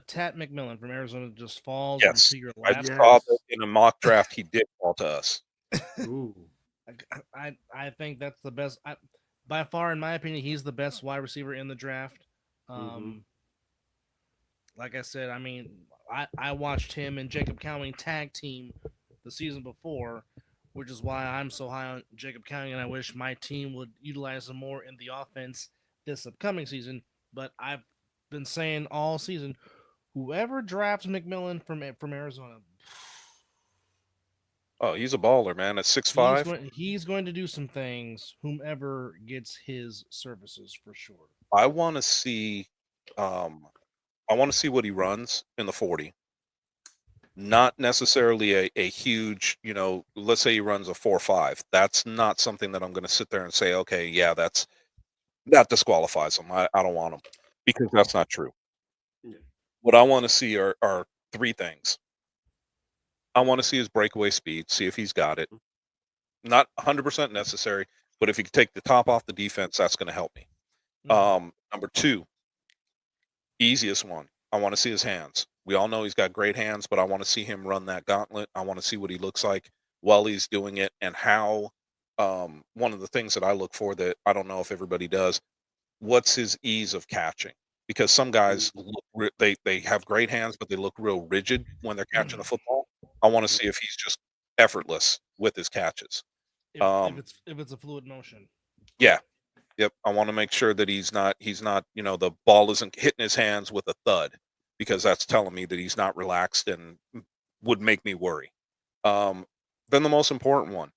Tat McMillan from Arizona just falls into your lap, I saw that in a mock draft he did fall to us. I think that's the best. By far, in my opinion, he's the best wide receiver in the draft. Like I said, I mean, I watched him and Jacob Cowing tag team the season before, which is why I'm so high on Jacob Cowing, and I wish my team would utilize him more in the offense this upcoming season. But I've been saying all season, whoever drafts McMillan from Arizona, oh, he's a baller, man. At 6'5", he's going to do some things. Whomever gets his services for sure. I want to see, what he runs in the 40. Not necessarily a huge, let's say he runs a 4.5. That's not something that I'm going to sit there and say, okay, yeah, that disqualifies him. I don't want him because that's not true. Yeah. What I want to see are 3 things. I want to see his breakaway speed, see if he's got it. Not 100% necessary, but if he could take the top off the defense, that's going to help me. Number 2, Easiest one. I want to see his hands. We all know he's got great hands, but I want to see him run that gauntlet. I want to see what he looks like while he's doing it, and how. One of the things that I look for that I don't know if everybody does, what's his ease of catching? Because some guys look they have great hands, but they look real rigid when they're catching the football. I want to see if he's just effortless with his catches. Um, If it's a fluid motion. yeah, yep. I want to make sure that he's not the ball isn't hitting his hands with a thud, because that's telling me that he's not relaxed and would make me worry. Um, then the most important one,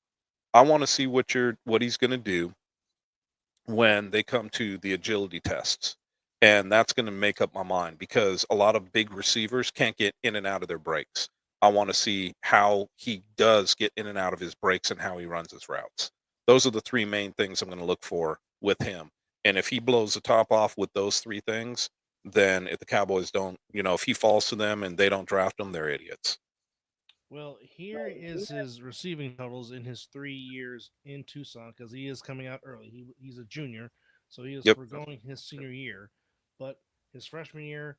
I want to see what he's going to do when they come to the agility tests. And that's going to make up my mind, because a lot of big receivers can't get in and out of their breaks. I want to see how he does get in and out of his breaks and how he runs his routes. Those are the three main things I'm going to look for with him. And if he blows the top off with those three things, then if the Cowboys don't, if he falls to them and they don't draft him, they're idiots. Well, here is his receiving totals in his 3 years in Tucson, because he is coming out early. He's a junior, so he is Yep. foregoing his senior year. But his freshman year,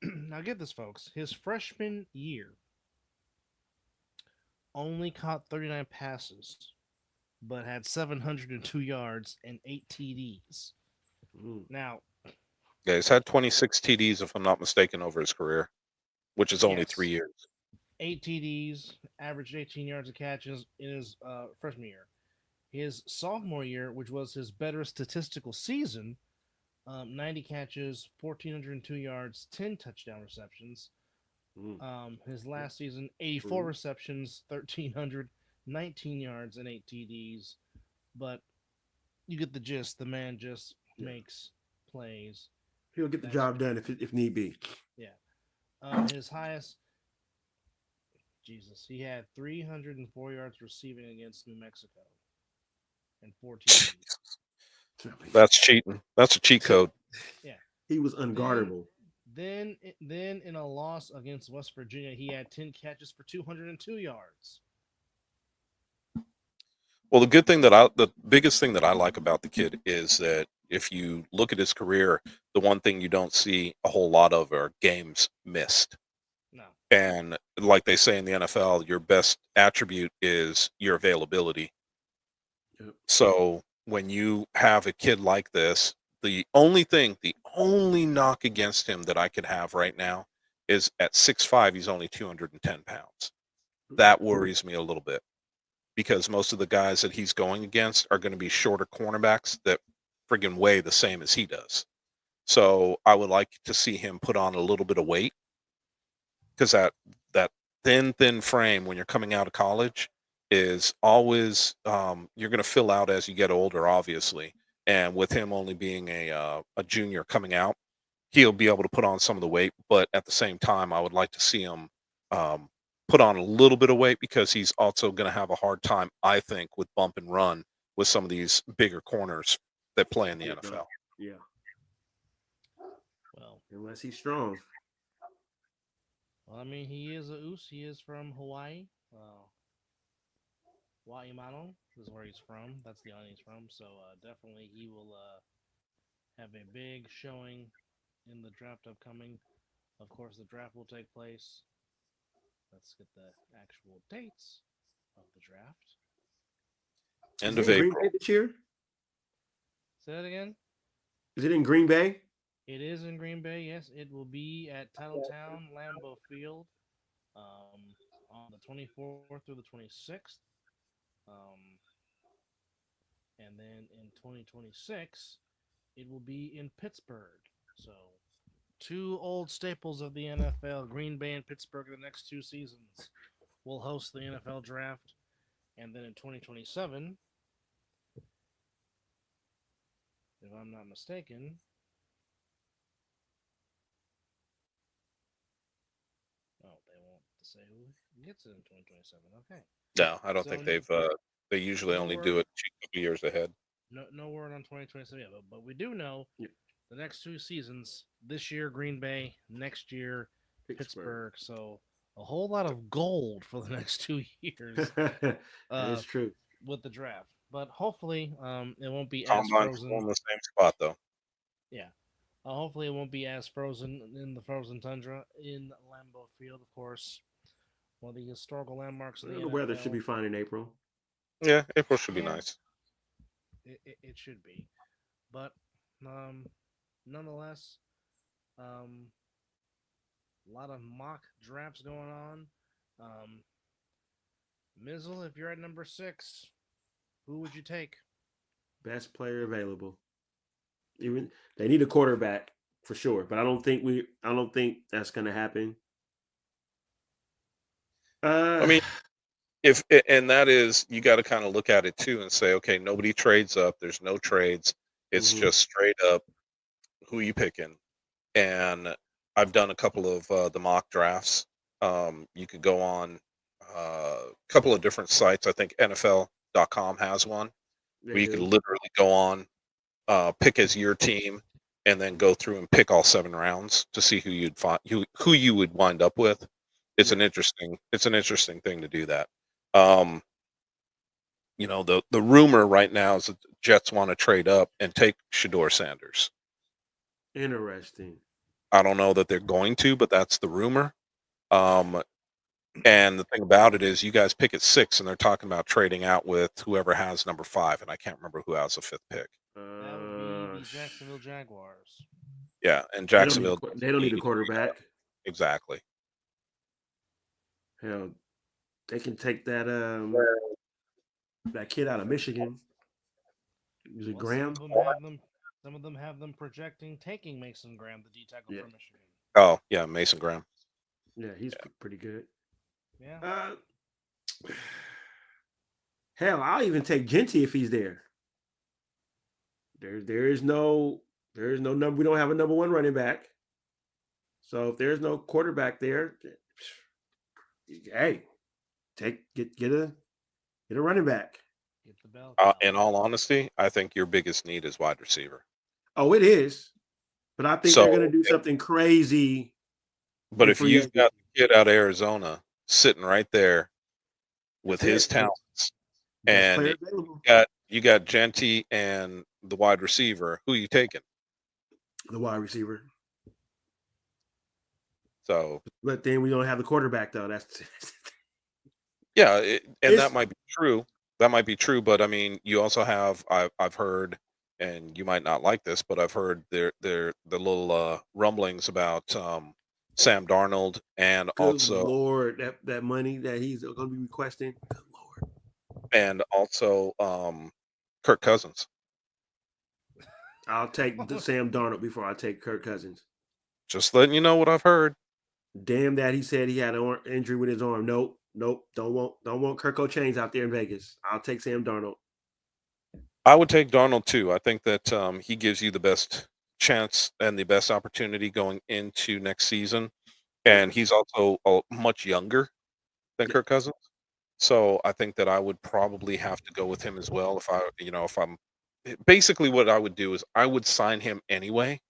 now get this, folks. His freshman year only caught 39 passes, but had 702 yards and 8 TDs. Now, Yeah, he's had 26 TDs, if I'm not mistaken, over his career, which is only 3 years. 8 TDs, averaged 18 yards a catch in his freshman year. His sophomore year, which was his better statistical season, 90 catches, 1,402 yards, 10 touchdown receptions. His last season, 84 receptions, 1,319 yards, and 8 TDs. But you get the gist. The man just makes plays. He'll get the job done if need be. Yeah. His highest, he had 304 yards receiving against New Mexico and 14. That's cheating. That's a cheat code. Yeah. He was unguardable. Then in a loss against West Virginia, he had 10 catches for 202 yards. Well, the biggest thing that I like about the kid is that if you look at his career, the one thing you don't see a whole lot of are games missed. No. And like they say in the NFL, your best attribute is your availability. Yep. So when you have a kid like this, the only knock against him that I could have right now is at 6'5", he's only 210 pounds. That worries me a little bit, because most of the guys that he's going against are going to be shorter cornerbacks that friggin' weigh the same as he does. So I would like to see him put on a little bit of weight, because that thin frame when you're coming out of college is always you're going to fill out as you get older, obviously. And with him only being a junior coming out, he'll be able to put on some of the weight. But at the same time, I would like to see him put on a little bit of weight, because he's also going to have a hard time, I think, with bump and run with some of these bigger corners that play in the NFL. Yeah. Well, unless he's strong. I mean, he is a Oos. He is from Hawaii. Waimano is where he's from. That's the island he's from. So definitely he will have a big showing in the draft upcoming. Of course, the draft will take place. Let's get the actual dates of the draft. End of April. Green Bay this year? Say that again? Is it in Green Bay? It is in Green Bay, yes. It will be at Titletown Lambeau Field on the 24th through the 26th. And then in 2026, it will be in Pittsburgh. So, two old staples of the NFL, Green Bay and Pittsburgh, the next 2 seasons will host the NFL draft. And then in 2027, if I'm not mistaken, they won't say who gets it in 2027. Okay. No, I don't So think they usually only do it 2 years ahead. No word on 2027 yet, but we do know the next 2 seasons. This year, Green Bay. Next year, Pittsburgh. So a whole lot of gold for the next 2 years. That is true. With the draft, but hopefully, it won't be as Combine's frozen. still in the same spot, though. Yeah, Hopefully, it won't be as frozen in the frozen tundra in Lambeau Field, of course. One of the historical landmarks of the The weather should NFL. be fine in April. Yeah, April should be Yeah, nice. it should be. But um, nonetheless, um, a lot of mock drafts going on. Um, Mizzle, if you're at number 6, who would you take? Best player available. Even they need a quarterback for sure, but I don't think that's gonna happen. I Uh mean, and that is, you got to kind of look at it too and say, okay, nobody trades up. There's no trades. It's mhm. just straight up who you picking. And I've done a couple of the mock drafts. You could go on a couple of different sites. I think NFL.com has one They where you could do. literally go on, pick as your team, and then go through and pick all 7 rounds to see who you'd find, who you would wind up with. Yeah. It's an interesting thing to do that. Um, the rumor right now is that the Jets want to trade up and take Shador Sanders. Interesting. I don't know that they're going to, but that's the rumor. Um, and the thing about it is, you guys pick at 6, and they're talking about trading out with whoever has number 5, and I can't remember who has the 5th pick. That would be the Sh- Jacksonville Jaguars. Yeah, and they don't need Jacksonville they doesn't don't need need a to trade up. quarterback. Exactly. Hell, they can take that kid out of Michigan. Is it Well, some Graham? of them have them. Some of them have them projecting taking Mason Graham, the D tackle Yeah, from Michigan. Oh yeah, Mason Graham. yeah, he's Yeah. pretty good. Yeah, Uh, hell, I'll even take Genty if he's there. There is no number. We don't have a number one running back. So if there's no quarterback there, hey, get a running back. get the bell cow. In all honesty, I think your biggest need is wide receiver. Oh, it is. But I think they're gonna So, do something crazy but in if free you've got agency. the kid out of Arizona sitting right there with That's his it. talents, Best and player available. you got Genty and the wide receiver, who you taking? The wide receiver. So But then we don't have the quarterback though. That's yeah, and that it's might be true. That might be true, but I mean, you also have, I've heard, and you might not like this, but I've heard the little rumblings about Sam Darnold, and good also lord that money that he's gonna be requesting. Good lord. and also Kirk Cousins. I'll take Sam Darnold before I take Kirk Cousins. Just letting you know what I've heard. Damn that he said he had an injury with his arm. Nope, nope. Don't want Kirk O'Chains out there in Vegas. I'll take Sam Darnold. I would take Darnold too. I think that he gives you the best chance and the best opportunity going into next season, and Yeah, he's also much younger than yeah, Kirk Cousins. So I think that I would probably have to go with him as well. If I'm basically, what I would do is I would sign him anyway,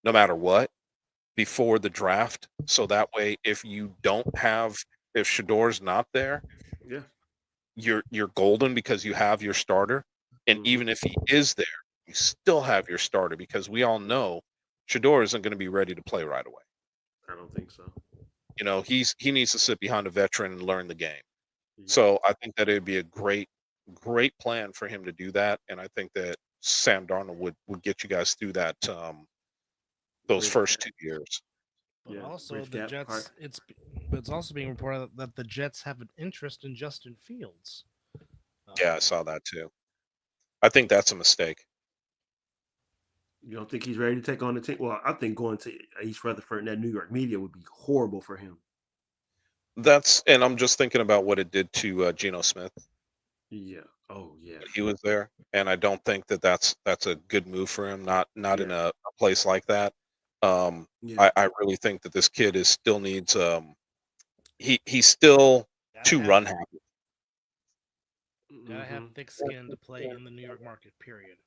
no matter what, before the draft. So that way, if Shador's not there, yeah. you're golden because you have your starter. And Hmm. even if he is there, you still have your starter, because we all know Shador isn't going to be ready to play right away. I don't think so. He needs to sit behind a veteran and learn the game. Yeah, So I think that it would be a great plan for him to do that, and I think that Sam Darnold would get you guys through that, those bridge first gap. 2 years. But Yeah, also bridge the gap Jets. part. It's also being reported that the Jets have an interest in Justin Fields. Yeah, I Um, saw that too. I think that's a mistake. You don't think he's ready to take on the team? Well, I think going to East Rutherford and that New York media would be horrible for him. And I'm just thinking about what it did to Geno Smith Yeah. Oh yeah. when he was there, and I don't think that that's a good move for him. Not in Yeah. a place like that. Yeah. I really think that this kid is still needs he's still gotta too have run happy. gotta have Hmm. thick skin to play in the New York market. Period.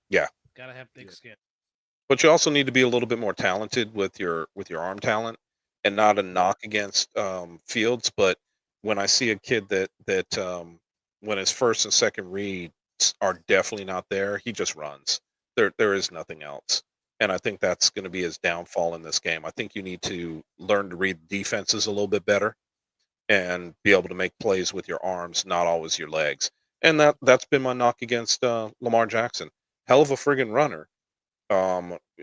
Yeah. Gotta have thick Yeah. skin. But you also need to be a little bit more talented with your arm talent, and not a knock against Fields. But when I see a kid that when his first and second reads are definitely not there, he just runs. There is nothing else. And I think that's going to be his downfall in this game. I think you need to learn to read defenses a little bit better and be able to make plays with your arms, not always your legs. And that's been my knock against Lamar Jackson. Hell of a friggin' runner.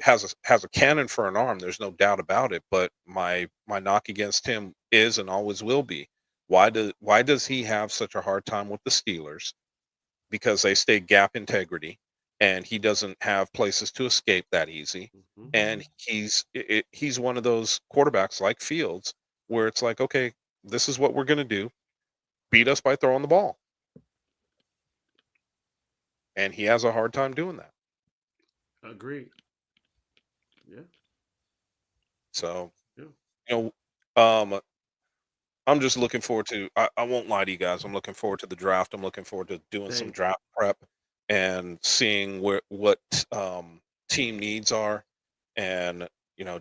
Has a cannon for an arm. There's no doubt about it. But my knock against him is and always will be why does he have such a hard time with the Steelers? Because they stay gap integrity, and he doesn't have places to escape that easy. And he's one of those quarterbacks like Fields, where it's like, okay, this is what we're going to do: beat us by throwing the ball. And he has a hard time doing that. Agreed. Yeah. So, Yeah. you know, I'm just looking forward to. I won't lie to you guys. I'm looking forward to the draft. I'm looking forward to doing some Same. draft prep and seeing what team needs are, and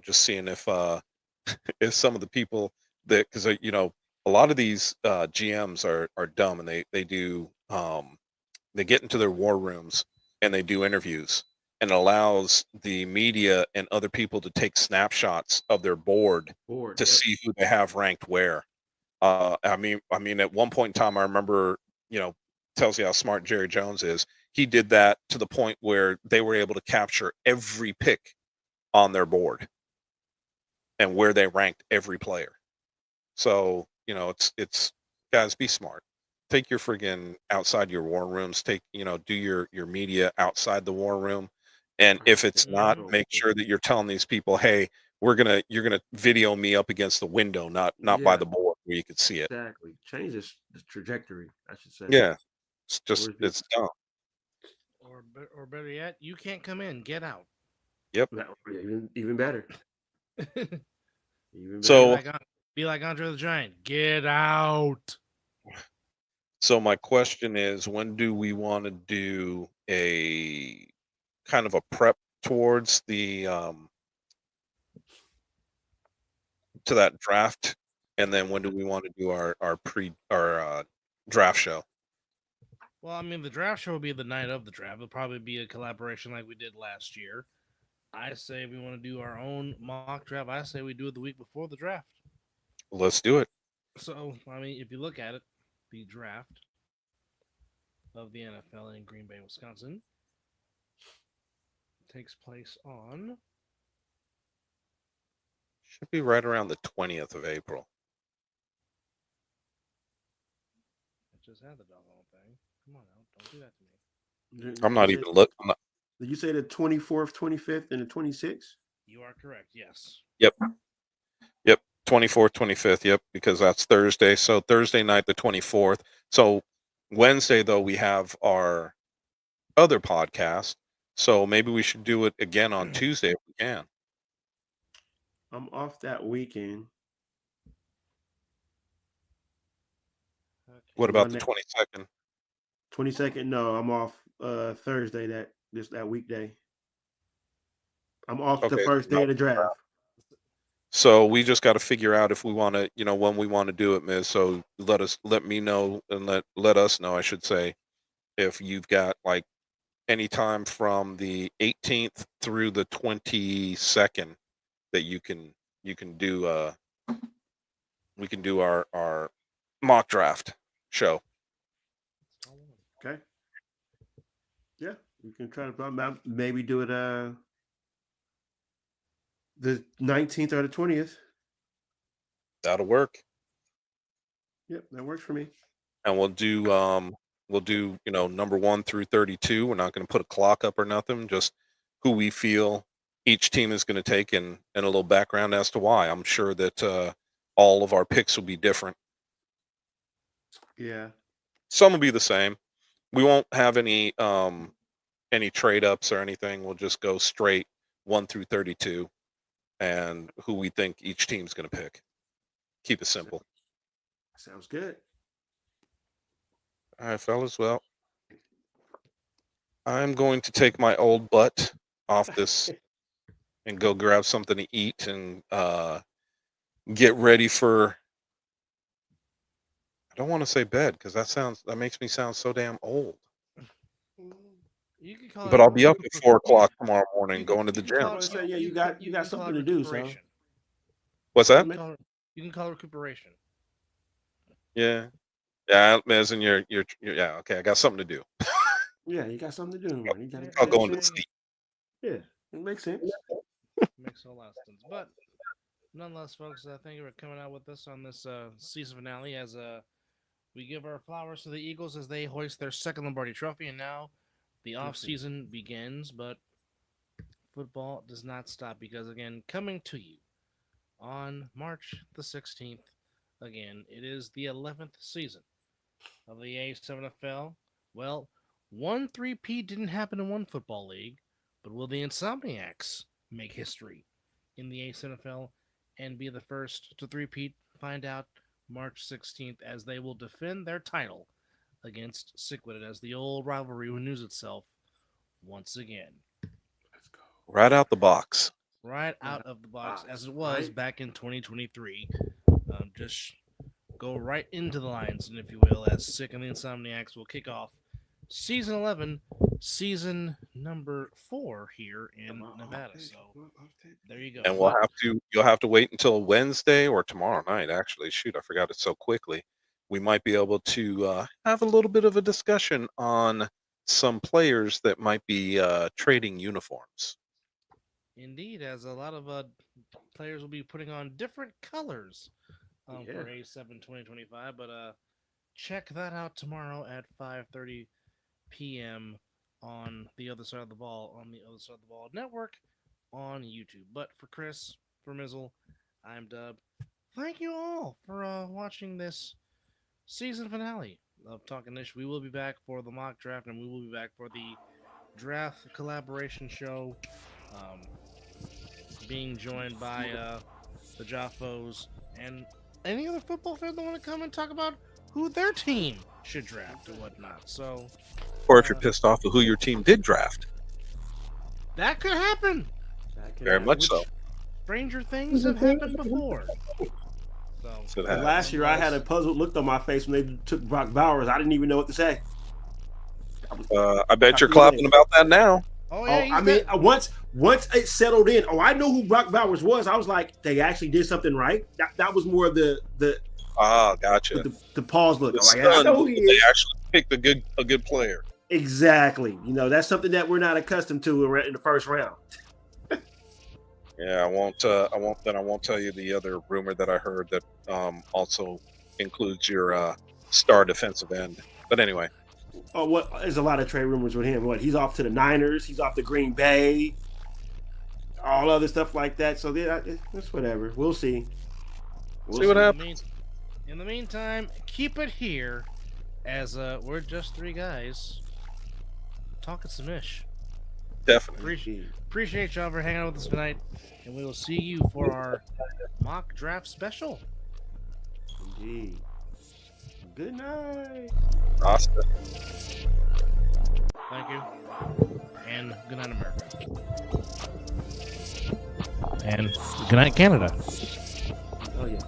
just seeing if some of the people that, because a lot of these GMs are dumb, and they do they get into their war rooms and they do interviews, and it allows the media and other people to take snapshots of their board Board. to Yep. see who they have ranked where. I mean, at one point in time, I remember, tells you how smart Jerry Jones is. He did that to the point where they were able to capture every pick on their board and where they ranked every player. So, it's guys, be smart. Take your friggin' outside your war rooms. Do your media outside the war room. And if it's not, So, make sure that you're telling these people, hey, you're gonna video me up against the window, not by yeah, the board where you could see it. exactly. Change the trajectory, I should say. Yeah, Where's it's dumb. Or better yet, you can't come in. Get out. Yep. even better. Even better. So Be like Andre the Giant. Get out. so my question is, when do we want to do a kind of a prep towards the to that draft, and then when do we want to do our draft show? Well, I mean, the draft show will be the night of the draft. It'll probably be a collaboration like we did last year. I say we want to do our own mock draft. I say we do it the week before the draft. Let's do it. So, I mean, if you look at it, the draft of the NFL in Green Bay, Wisconsin takes place on. Should be right around the 20th of April. I just had the doggone thing. Come on now, don't do that to me. I'm not even look. I'm not, Did you say the 24th, 25th, and the 26th? You are correct. Yes. Yep. 24th, 25th. Yep, because that's Thursday. So Thursday night, the 24th. So Wednesday, though, we have our other podcast. So maybe we should do it again on Tuesday if we can. I'm off that weekend. Okay. What about the 22nd? 22nd? No, I'm off Thursday. That weekday. I'm off the Okay, first day of the draft. So we just got to figure out if we want to, when we want to do it, Miz. So let me know, and let us know, I should say, if you've got like any time from the 18th through the 22nd that you can do. We can do our mock draft show. Okay. Yeah, we can try to maybe do it the 19th or the 20th. That'll work. Yep, that works for me. And we'll do number 1 through 32. We're not going to put a clock up or nothing, just who we feel each team is going to take, and a little background as to why. I'm sure that all of our picks will be different. Yeah. Some will be the same. We won't have any trade ups or anything. We'll just go straight 1 through 32 and who we think each team's going to pick. Keep it simple. Sounds good. All right, fellas. Well, I'm going to take my old butt off this and go grab something to eat and get ready for. I don't want to say bed because that makes me sound so damn old. You can call But it I'll be up at recuper- 4 o'clock tomorrow morning you can- going to the you can call gym. it- So, yeah, you can got call something it to do, so. recuperation. What's You that? can call it- you can call it recuperation. Yeah. Yeah, as in you're yeah, okay, I got something to do. Yeah, you got something to do, man. You got Yeah, I'll to go yeah, into yeah, sleep. Yeah, it makes sense. Makes a lot of sense. But nonetheless, folks, thank you for coming out with us on this season finale as we give our flowers to the Eagles as they hoist their second Lombardi trophy. And now the off season begins, but football does not stop because, again, coming to you on March the 16th, again, it is the 11th season of the A7FL. Well, 1-3P didn't happen in one football league, but will the Insomniacs make history in the A7FL and be the first to three-peat? Find out March 16th as they will defend their title against Sickwit as the old rivalry renews itself once again. Let's go. Right out the box. Right out of the box as it was back in 2023. Just go right into the lines, and if you will, as Sick and the Insomniacs will kick off season 11, season number 4 here in Nevada. So there you go. And you'll have to wait until Wednesday or tomorrow night, actually. Shoot, I forgot it so quickly. We might be able to have a little bit of a discussion on some players that might be trading uniforms. Indeed, as a lot of players will be putting on different colors for A7 2025. But check that out tomorrow at 5:30 p.m. on the other side of the ball, on the Other Side of the Ball Network on YouTube. But for Chris, for Mizzle, I'm Dub. Thank you all for watching this season finale of Talking Ish. We will be back for the mock draft, and we will be back for the draft collaboration show. Being joined by the Jaffos and any other football fan that want to come and talk about who their team should draft and whatnot. So, Or if you're pissed off of who your team did draft. that could happen. Very much so. Stranger things have happened before. So, Last year, I had a puzzled look on my face when they took Brock Bowers. I didn't even know what to say. I bet you're clapping about that now. oh yeah, I mean, once it settled in, I know who Brock Bowers was. I was like, they actually did something right. That was more of the Gotcha. the pause look. The Like, I know who he they is. actually picked a good player. Exactly. That's something that we're not accustomed to in the first round. Yeah, I won't tell you the other rumor that I heard that also includes your star defensive end. But anyway. Oh, there's a lot of trade rumors with him. He's off to the Niners. He's off to Green Bay. All other stuff like that. So it's whatever. We'll see. See what happens. In the meantime, keep it here, as we're just three guys talking some ish. Definitely. Appreciate y'all for hanging out with us tonight, and we will see you for our mock draft special. Indeed. Good night. Awesome. Thank you. And good night, America. And good night, Canada. Oh, yeah.